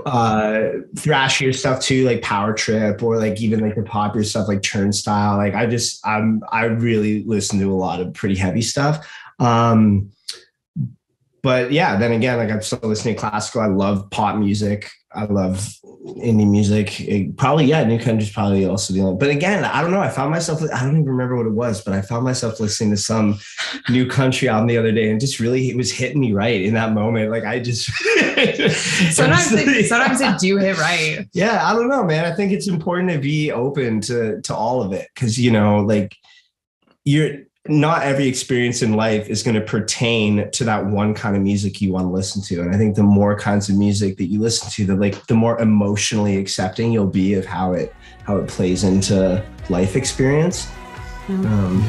Speaker 5: thrashier stuff too, like Power Trip, or like even like the popular stuff like Turnstile. Like I really listen to a lot of pretty heavy stuff. But yeah, then again, like I'm still listening to classical. I love pop music. I love indie music. New country's probably also the only. But again, I don't know. I don't even remember what it was, but I found myself listening to some new country album the other day, and just really, it was hitting me right in that moment. Like I just
Speaker 3: sometimes it do hit right.
Speaker 5: Yeah, I don't know, man. I think it's important to be open to all of it, because like not every experience in life is going to pertain to that one kind of music you want to listen to. And I think the more kinds of music that you listen to, the more emotionally accepting you'll be of how it plays into life experience.
Speaker 2: I'm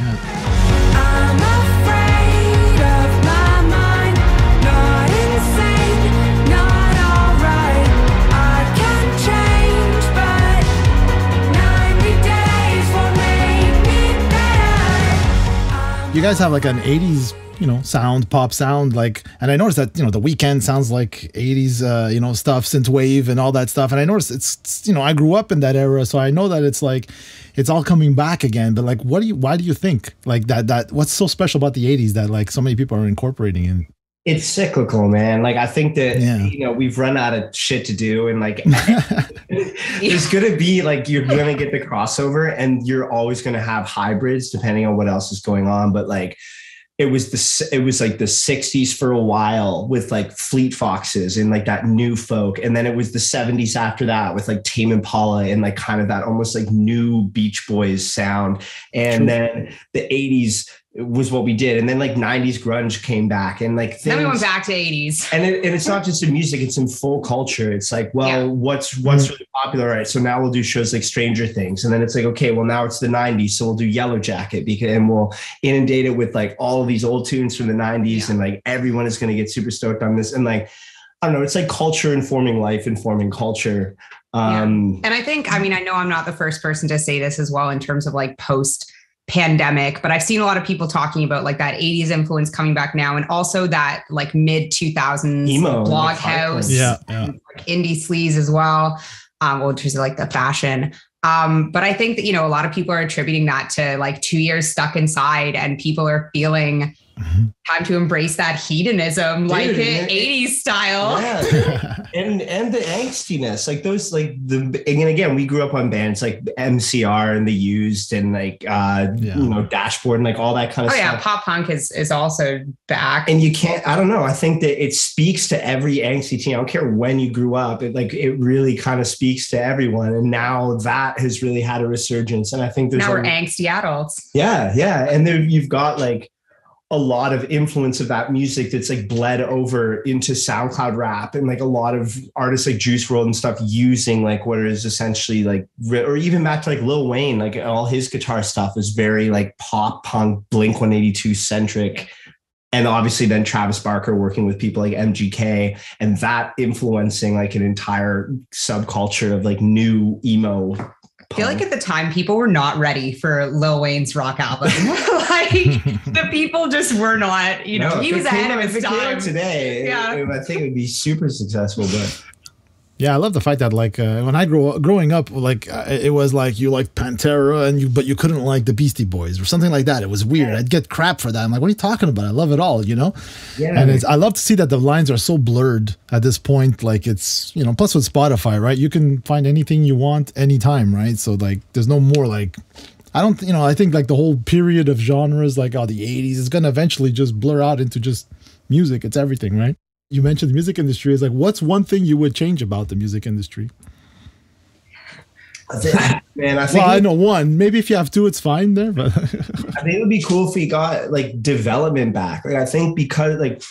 Speaker 2: afraid of my mind, not insane, not alright. I can change, but 90 days won't make me better.
Speaker 1: You guys have like an 80s, pop sound, like, and I noticed that, The Weeknd sounds like 80s, stuff, synthwave and all that stuff. And I noticed it's I grew up in that era, so I know that it's like, it's all coming back again. But like, why do you think like that what's so special about the 80s that like so many people are incorporating in?
Speaker 5: It's cyclical, man. Like I think that we've run out of shit to do, and like there's gonna be like you're gonna get the crossover, and you're always gonna have hybrids depending on what else is going on. But like it was like the 60s for a while with like Fleet Foxes and like that new folk, and then it was the 70s after that with like Tame Impala and like kind of that almost like new Beach Boys sound, and then the 80s was what we did, and then like 90s grunge came back, and like
Speaker 3: then we went back to 80s,
Speaker 5: and it's not just in music, it's in full culture. It's like, well, what's really popular, right? So now we'll do shows like Stranger Things, and then it's like, okay, well now it's the 90s, so we'll do Yellow Jacket, and we'll inundate it with like all of these old tunes from the 90s, and like everyone is going to get super stoked on this, and like I don't know, it's like culture informing life, informing culture.
Speaker 3: And I think, I mean, I know I'm not the first person to say this as well in terms of like post pandemic, but I've seen a lot of people talking about like that 80s influence coming back now, and also that like mid 2000s
Speaker 5: emo
Speaker 3: blog house, like indie sleaze as well, which is like the fashion. But I think that, you know, a lot of people are attributing that to like 2 years stuck inside, and people are feeling time to embrace that hedonism, like 80s style.
Speaker 5: Yeah. and the angstiness, like those, like and again, we grew up on bands like MCR and The Used and like you know, Dashboard and like all that kind of stuff.
Speaker 3: Oh yeah, pop punk is also back.
Speaker 5: And you can't, I don't know, I think that it speaks to every angsty teen. I don't care when you grew up, it really kind of speaks to everyone. And now that has really had a resurgence. And I think there's
Speaker 3: now we're angsty adults.
Speaker 5: Yeah. And then you've got like a lot of influence of that music that's like bled over into SoundCloud rap, and like a lot of artists like Juice WRLD and stuff using like what is essentially like, or even back to like Lil Wayne, like all his guitar stuff is very like pop punk Blink-182 centric. And obviously then Travis Barker working with people like MGK, and that influencing like an entire subculture of like new emo.
Speaker 3: I feel like at the time people were not ready for Lil Wayne's rock album. Like the people just were not, you know, he was ahead of his time.
Speaker 5: Today, I think it would be super successful, but.
Speaker 1: Yeah, I love the fact that like when I growing up, like it was like you liked Pantera but you couldn't like the Beastie Boys or something like that. It was weird. I'd get crap for that. I'm like, what are you talking about? I love it all, you know? Yeah. And I love to see that the lines are so blurred at this point. Like it's, you know, plus with Spotify, right? You can find anything you want anytime, right? So like there's no more like, I think like the whole period of genres, like the 80s is going to eventually just blur out into just music. It's everything, right? You mentioned the music industry. Is like, what's one thing you would change about the music industry? I know one. Maybe if you have two, it's fine there. But
Speaker 5: I think it would be cool if we got like development back. Like I think because like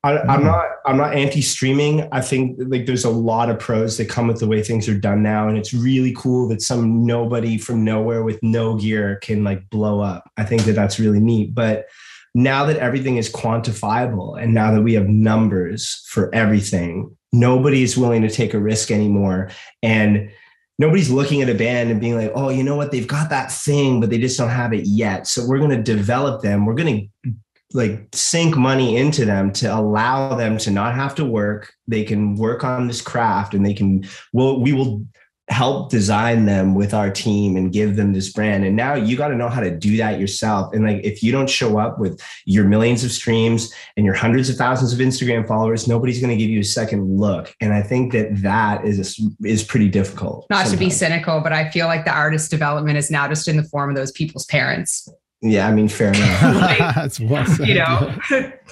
Speaker 5: I'm not anti-streaming. I think like there's a lot of pros that come with the way things are done now, and it's really cool that some nobody from nowhere with no gear can like blow up. I think that that's really neat, but. Now that everything is quantifiable, and now that we have numbers for everything, nobody's willing to take a risk anymore. And nobody's looking at a band and being like, oh, you know what? They've got that thing, but they just don't have it yet. So we're going to develop them. We're going to like sink money into them to allow them to not have to work. They can work on this craft, and we will help design them with our team and give them this brand. And now you got to know how to do that yourself. And like, if you don't show up with your millions of streams and your hundreds of thousands of Instagram followers, nobody's going to give you a second look. And I think that is pretty difficult.
Speaker 3: Not sometimes. To be cynical, but I feel like the artist development is now just in the form of those people's parents.
Speaker 5: Yeah, I mean, fair enough.
Speaker 3: Like,
Speaker 1: that's well said,
Speaker 3: you know,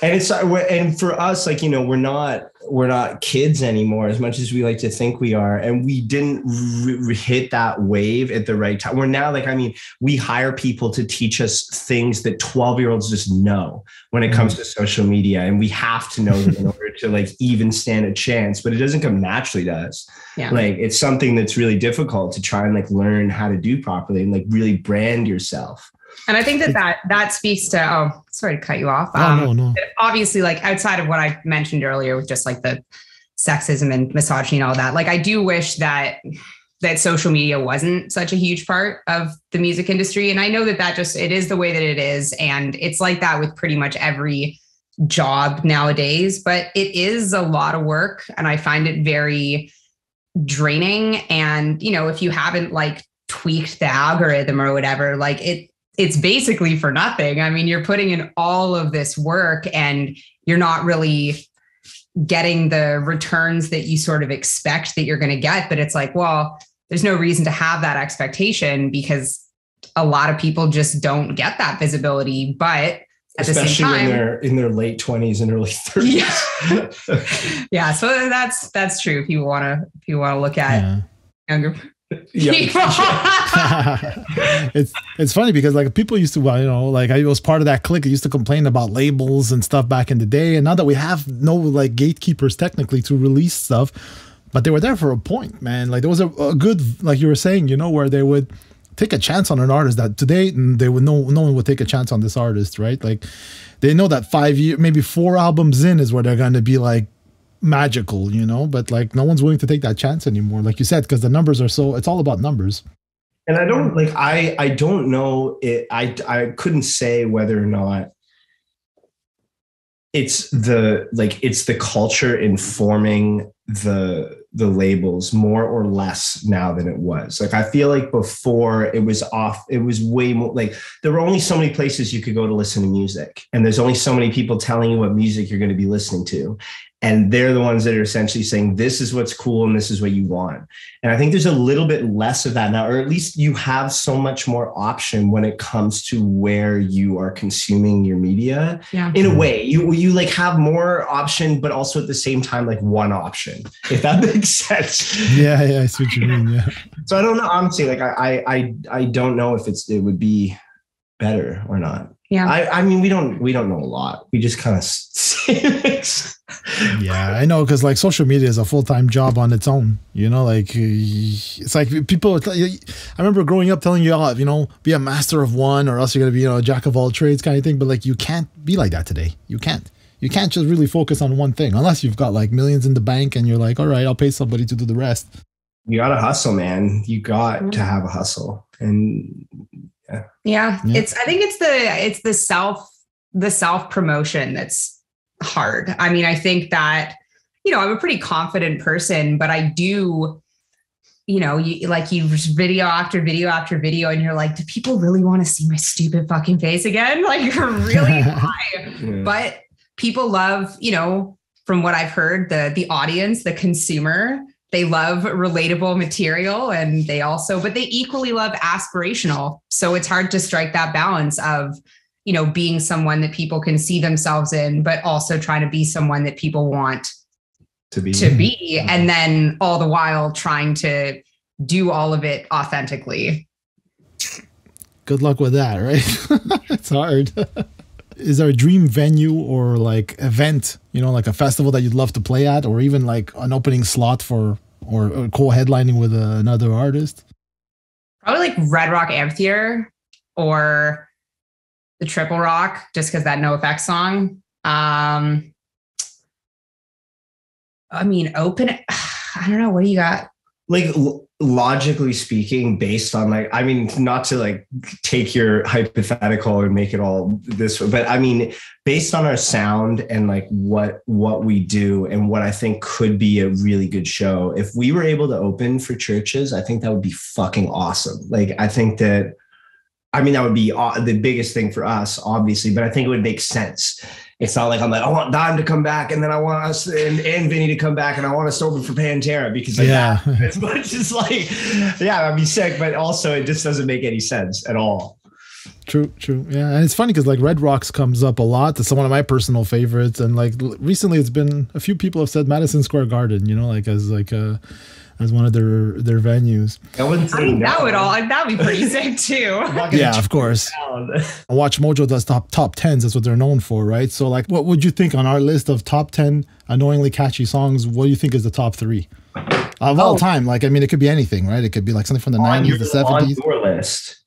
Speaker 5: and for us, like, you know, we're not kids anymore as much as we like to think we are, and we didn't hit that wave at the right time. We're now like, I mean, we hire people to teach us things that 12-year-olds just know when it comes to social media, and we have to know them in order to like even stand a chance. But it doesn't come naturally to us. Yeah. Like it's something that's really difficult to try and like learn how to do properly and like really brand yourself.
Speaker 3: And I think that speaks to, sorry to cut you off.
Speaker 1: No.
Speaker 3: Obviously, like outside of what I mentioned earlier with just like the sexism and misogyny and all that, like I do wish that social media wasn't such a huge part of the music industry. And I know that it is the way that it is. And it's like that with pretty much every job nowadays, but it is a lot of work. And I find it very draining. And, you know, if you haven't like tweaked the algorithm or whatever, like it's basically for nothing. I mean, you're putting in all of this work and you're not really getting the returns that you sort of expect that you're going to get. But it's like, well, there's no reason to have that expectation because a lot of people just don't get that visibility. But at the same time,
Speaker 5: when they're in their late 20s and early 30s.
Speaker 3: Yeah. So that's true. If you want to look at younger people.
Speaker 1: It's funny because like people used to, like I was part of that clique that used to complain about labels and stuff back in the day. And now that we have no like gatekeepers technically to release stuff, but they were there for a point, man. Like there was a good, like you were saying, where they would take a chance on an artist that today they would no one would take a chance on this artist, right? Like they know that 5 years, maybe 4 albums in is where they're going to be like magical, but like no one's willing to take that chance anymore, like you said, because the numbers are it's all about numbers.
Speaker 5: And I don't like I don't know it. I couldn't say whether or not it's the culture informing the labels more or less now than it was. Like I feel like before it was way more like there were only so many places you could go to listen to music, and there's only so many people telling you what music you're going to be listening to. And they're the ones that are essentially saying, this is what's cool and this is what you want. And I think there's a little bit less of that now, or at least you have so much more option when it comes to where you are consuming your media.
Speaker 3: Yeah.
Speaker 5: In a way, you like have more option, but also at the same time, like one option, if that makes sense.
Speaker 1: Yeah, I see what you mean. Yeah.
Speaker 5: So I don't know. Honestly, like I don't know if it would be better or not.
Speaker 3: Yeah.
Speaker 5: I mean, we don't know a lot. We just kind of say things.
Speaker 1: Yeah, I know, because like social media is a full-time job on its own, like it's like people, I remember growing up telling you all, be a master of one or else you're going to be, a jack of all trades kind of thing. But like, you can't be like that today. You can't just really focus on one thing unless you've got like millions in the bank and you're like, all right, I'll pay somebody to do the rest.
Speaker 5: You got to hustle, man. You got to have a hustle. And
Speaker 3: yeah. I think it's the self promotion that's hard. I mean, I think that, I'm a pretty confident person, but I do, you video after video after video and you're like, do people really want to see my stupid fucking face again? Like really? Why? Yeah. But people love, from what I've heard, the audience, the consumer, they love relatable material, and but they equally love aspirational. So it's hard to strike that balance of, being someone that people can see themselves in, but also trying to be someone that people want to be. And then all the while trying to do all of it authentically.
Speaker 1: Good luck with that, right? It's hard. Is there a dream venue or like event, like a festival that you'd love to play at, or even like an opening slot for, or co-headlining with another artist?
Speaker 3: Probably like Red Rock Amphitheater or the Triple Rock, just because that NoFX song. I mean, open. I don't know. What do you got?
Speaker 5: Like logically speaking, based on like, I mean, not to like take your hypothetical and make it all this way, but I mean, based on our sound and like what we do and what I think could be a really good show, if we were able to open for churches, I think that would be fucking awesome. Like, I think that, I mean, that would be the biggest thing for us, obviously, but I think it would make sense. It's not like I'm like, I want Dime to come back and then I want us and Vinny to come back and I want us to open for Pantera, because like as much as like, yeah, I'd be sick, but also it just doesn't make any sense at all.
Speaker 1: True. Yeah. And it's funny because like Red Rocks comes up a lot. It's one of my personal favorites. And like recently it's been, a few people have said Madison Square Garden, as one of their venues.
Speaker 3: That'd be pretty sick too.
Speaker 1: Yeah, of course. Watch Mojo does top tens. That's what they're known for, right? So like, what would you think on our list of top 10 annoyingly catchy songs? What do you think is the top 3 of all time? Like, I mean, it could be anything, right? It could be like something from the 90s, the 70s.
Speaker 5: On your list.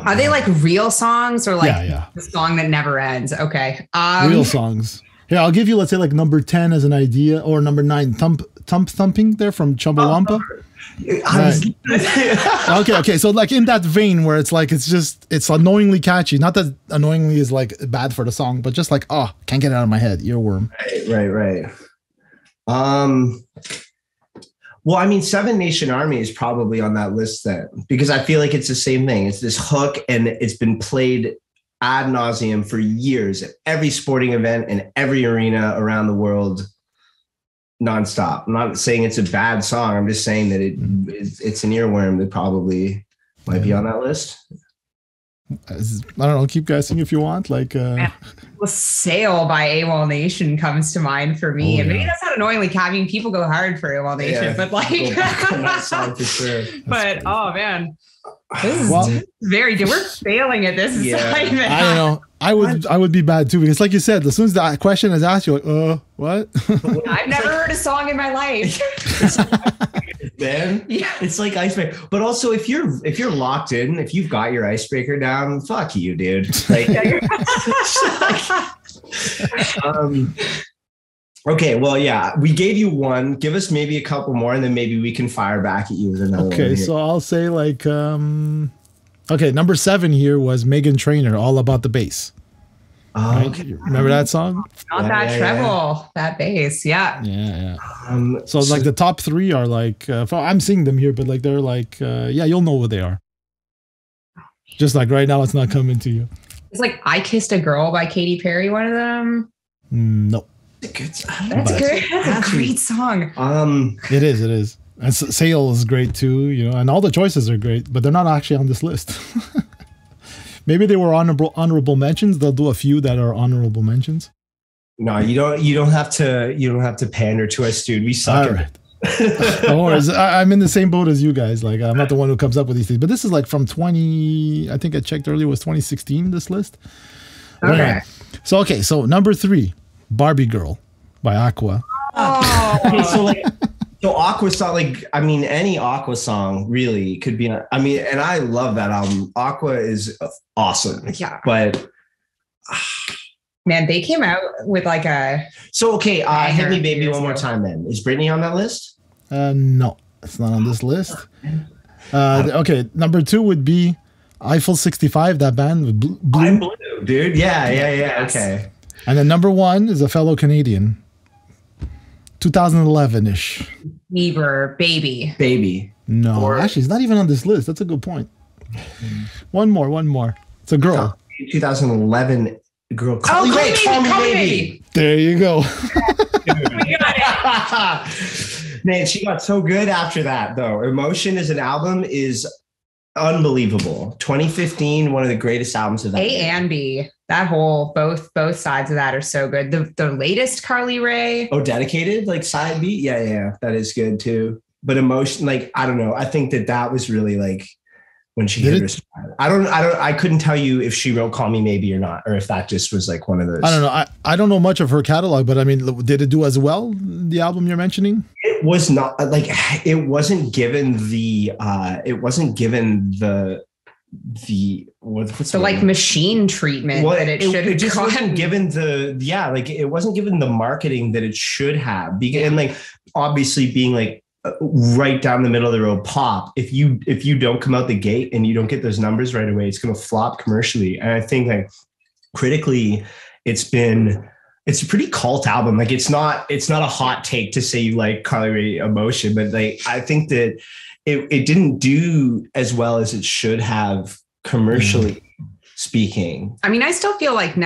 Speaker 3: Are they like real songs or like the song that never ends? Okay.
Speaker 1: Real songs. Here, I'll give you, let's say like number 10 as an idea, or number 9, Thumping there from Chumbawamba. Right. Okay. So like in that vein where it's like, it's annoyingly catchy. Not that annoyingly is like bad for the song, but just like, can't get it out of my head. Earworm.
Speaker 5: Right. Well, I mean, Seven Nation Army is probably on that list then, because I feel like it's the same thing. It's this hook, and it's been played ad nauseum for years at every sporting event and every arena around the world, nonstop. I'm not saying it's a bad song. I'm just saying that it's an earworm that probably might be on that list.
Speaker 1: I don't know. Keep guessing if you want. Like,
Speaker 3: Well, Sail by AWOL Nation comes to mind for me. And maybe that's not annoyingly, I mean, people go hard for AWOL Nation, but like,
Speaker 5: that song for sure.
Speaker 3: But oh man, this is very good. We're failing at this assignment.
Speaker 1: I don't know. I would be bad too, because like you said, as soon as the question is asked, you're like, what?
Speaker 3: I've never heard a song in my life.
Speaker 5: Man, it's like icebreaker. But also, if you're locked in, if you've got your icebreaker down, fuck you, dude. Like, okay, well, yeah, we gave you one. Give us maybe a couple more, and then maybe we can fire back at you with another one.
Speaker 1: Okay, so I'll say like, okay, number 7 here was Meghan Trainor, All About the Bass.
Speaker 5: Oh,
Speaker 1: right?
Speaker 5: okay.
Speaker 1: Remember that song?
Speaker 3: Not that treble, that bass. Yeah.
Speaker 1: So like the top 3 are like, I'm seeing them here, but like they're like, you'll know what they are. Just like right now, it's not coming to you.
Speaker 3: It's like I Kissed a Girl by Katy Perry, one of them.
Speaker 1: No.
Speaker 3: That's good. That's a great song.
Speaker 1: It is. And Sail is great too, and all the choices are great, but they're not actually on this list. Maybe they were honorable mentions. They'll do a few that are honorable mentions.
Speaker 5: No, you don't have to pander to us, dude. We suck. All right.
Speaker 1: No worries. I'm in the same boat as you guys. Like, I'm not the one who comes up with these things, but this is like from I think I checked earlier, was 2016, this list.
Speaker 3: Okay.
Speaker 1: So number 3, Barbie Girl by Aqua.
Speaker 3: Oh.
Speaker 5: Okay, so Aqua song, like, I mean, any Aqua song really could be, and I love that album. Aqua is awesome.
Speaker 3: Yeah.
Speaker 5: But
Speaker 3: man, they came out with like a.
Speaker 5: So, okay, Hit Me Baby one more time then. Is Britney on that list?
Speaker 1: No, it's not on this list. Okay, number 2 would be Eiffel 65, that band with Blue.
Speaker 5: I'm Blue, dude. Yeah. Yes. Okay.
Speaker 1: And then number 1 is a fellow Canadian. 2011-ish.
Speaker 3: Bieber, Baby.
Speaker 1: No, actually, it's not even on this list. That's a good point. One more. It's a girl.
Speaker 5: 2011 girl. Call me baby.
Speaker 1: There you go.
Speaker 5: Man, she got so good after that, though. Emotion as an album is unbelievable. 2015, one of the greatest albums of that.
Speaker 3: A and B. That whole both sides of that are so good. The latest Carly Rae.
Speaker 5: Oh, Dedicated, like side B. Yeah, that is good too. But Emotion, like, I don't know. I think that was really like when she hit her stride. I couldn't tell you if she wrote Call Me Maybe or not, or if that just was like one of those.
Speaker 1: I don't know. I don't know much of her catalog, but I mean, did it do as well, the album you're mentioning?
Speaker 5: It was not like, it wasn't given the what's the
Speaker 3: like machine treatment that it should have
Speaker 5: just
Speaker 3: gotten.
Speaker 5: wasn't given it wasn't given the marketing that it should have. And like, obviously being like right down the middle of the road pop, if you don't come out the gate and you don't get those numbers right away, it's going to flop commercially. And I think like critically, it's a pretty cult album. Like, it's not a hot take to say you like Carly Rae Emotion, but like, I think that it didn't do as well as it should have commercially speaking.
Speaker 3: I mean, I still feel like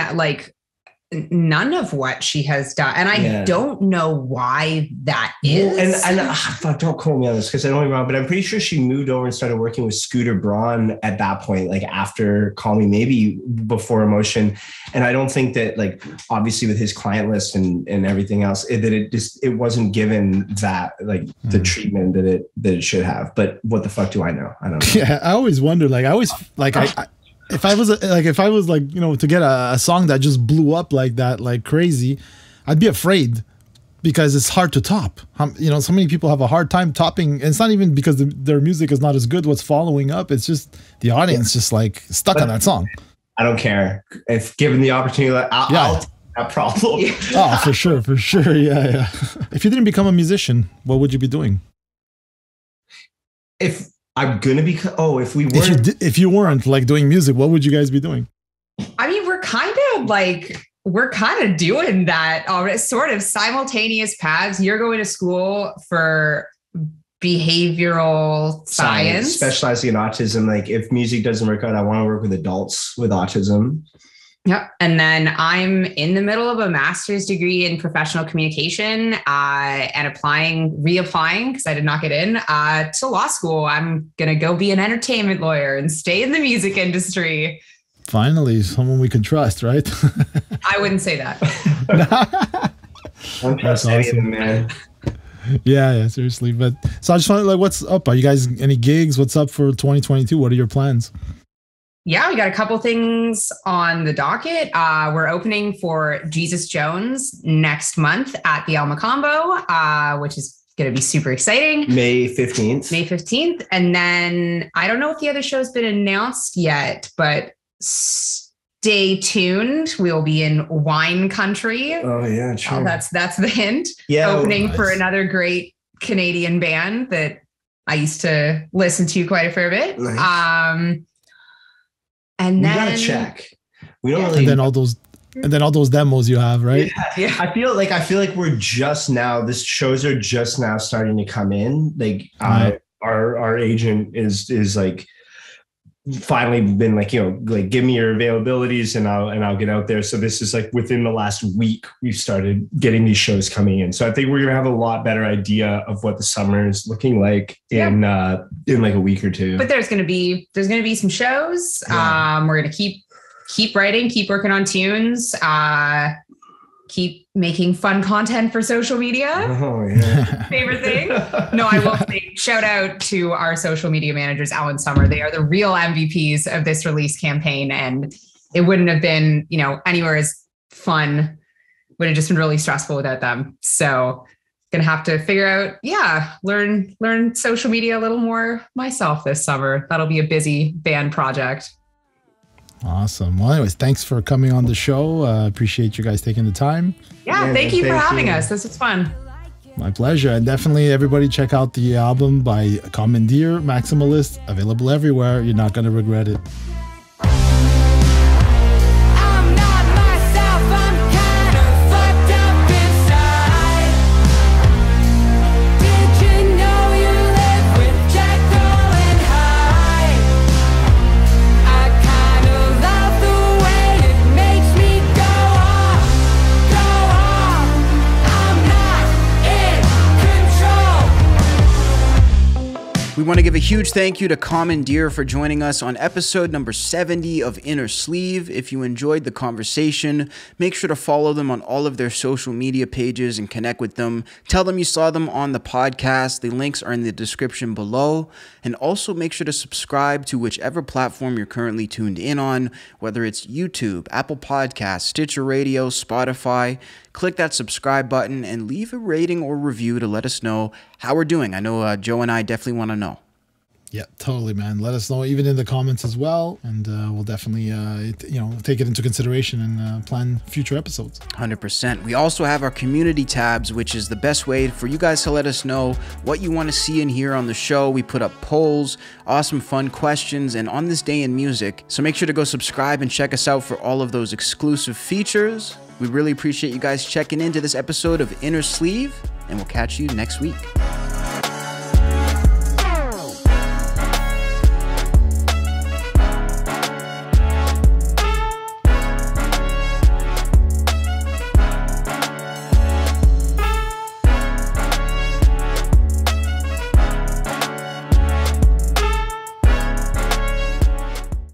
Speaker 3: none of what she has done, and I don't know why that is.
Speaker 5: And fuck, don't quote me on this because I don't get me wrong, but I'm pretty sure she moved over and started working with Scooter Braun at that point, like after Call Me Maybe, before Emotion. And I don't think that, like, obviously with his client list and everything else, it wasn't given that, like, the treatment that it should have. But what the fuck do I know? I don't know.
Speaker 1: Yeah, I always wonder. Like, if I was to get a song that just blew up like that, like crazy, I'd be afraid because it's hard to top. So many people have a hard time topping, and it's not even because their music is not as good. What's following up? It's just the audience just like stuck on that song.
Speaker 5: I don't care if given the opportunity. I'll take that problem.
Speaker 1: Oh, for sure. Yeah. If you didn't become a musician, what would you be doing?
Speaker 5: If we weren't,
Speaker 1: if you weren't like doing music, what would you guys be doing?
Speaker 3: I mean, we're kind of doing that already, sort of simultaneous paths. You're going to school for behavioral science.
Speaker 5: Specializing in autism. Like if music doesn't work out, I want to work with adults with autism.
Speaker 3: Yep. And then I'm in the middle of a master's degree in professional communication and reapplying because I did not get in to law school. I'm going to go be an entertainment lawyer and stay in the music industry.
Speaker 1: Finally, someone we can trust, right?
Speaker 3: I wouldn't say that.
Speaker 5: I'm trust any of them, man.
Speaker 1: Yeah, seriously. But so I just wanted, like, what's up? Are you guys any gigs? What's up for 2022? What are your plans?
Speaker 3: Yeah, we got a couple things on the docket. We're opening for Jesus Jones next month at the El Macombo, which is going to be super exciting.
Speaker 5: May 15th.
Speaker 3: May 15th. And then I don't know if the other show's been announced yet, but stay tuned. We'll be in wine country.
Speaker 5: Oh, yeah, sure.
Speaker 3: Oh, that's the hint.
Speaker 5: Yeah,
Speaker 3: opening
Speaker 1: nice.
Speaker 3: for another great Canadian band that I used to listen to quite a fair bit.
Speaker 5: Nice.
Speaker 3: And
Speaker 5: we
Speaker 3: then
Speaker 5: gotta check. We don't really.
Speaker 1: And then all those demos you have, right?
Speaker 3: Yeah.
Speaker 5: I feel like we're just now. This shows are just now starting to come in. Like our agent is like finally been like, like give me your availabilities and I'll get out there. So this is like within the last week we've started getting these shows coming in. So I think we're gonna have a lot better idea of what the summer is looking like in like a week or two.
Speaker 3: But there's gonna be some shows.
Speaker 5: Yeah.
Speaker 3: We're gonna keep writing, keep working on tunes, keep making fun content for social media.
Speaker 5: Oh yeah.
Speaker 3: Favorite thing. No, I will say shout out to our social media managers, Alan Summer. They are the real MVPs of this release campaign. And it wouldn't have been, anywhere as fun. Would have just been really stressful without them. So gonna have to figure out, learn social media a little more myself this summer. That'll be a busy band project.
Speaker 1: Awesome. Well, anyways, thanks for coming on the show. Appreciate you guys taking the time.
Speaker 3: Yeah, thank you for having us. This was fun.
Speaker 1: My pleasure. And definitely everybody check out the album by Commandeer, Maximalist, available everywhere. You're not going to regret it.
Speaker 2: I'm not myself, I'm kinda fucked up inside. Did you know you live with Jekyll and Hyde? I kinda love the way it makes me go off. I'm not in control.
Speaker 4: We want to give a huge thank you to Commandeer for joining us on episode number 70 of Innersleeve. If you enjoyed the conversation, make sure to follow them on all of their social media pages and connect with them. Tell them you saw them on the podcast. The links are in the description below. And also make sure to subscribe to whichever platform you're currently tuned in on, whether it's YouTube, Apple Podcasts, Stitcher Radio, Spotify. Click that subscribe button and leave a rating or review to let us know how we're doing. I know Joe and I definitely want to know.
Speaker 1: Yeah, totally, man. Let us know, even in the comments as well. And we'll definitely, take it into consideration and plan future episodes.
Speaker 4: 100%. We also have our community tabs, which is the best way for you guys to let us know what you want to see and hear on the show. We put up polls, awesome fun questions, and on this day in music. So make sure to go subscribe and check us out for all of those exclusive features. We really appreciate you guys checking into this episode of Innersleeve, and we'll catch you next week.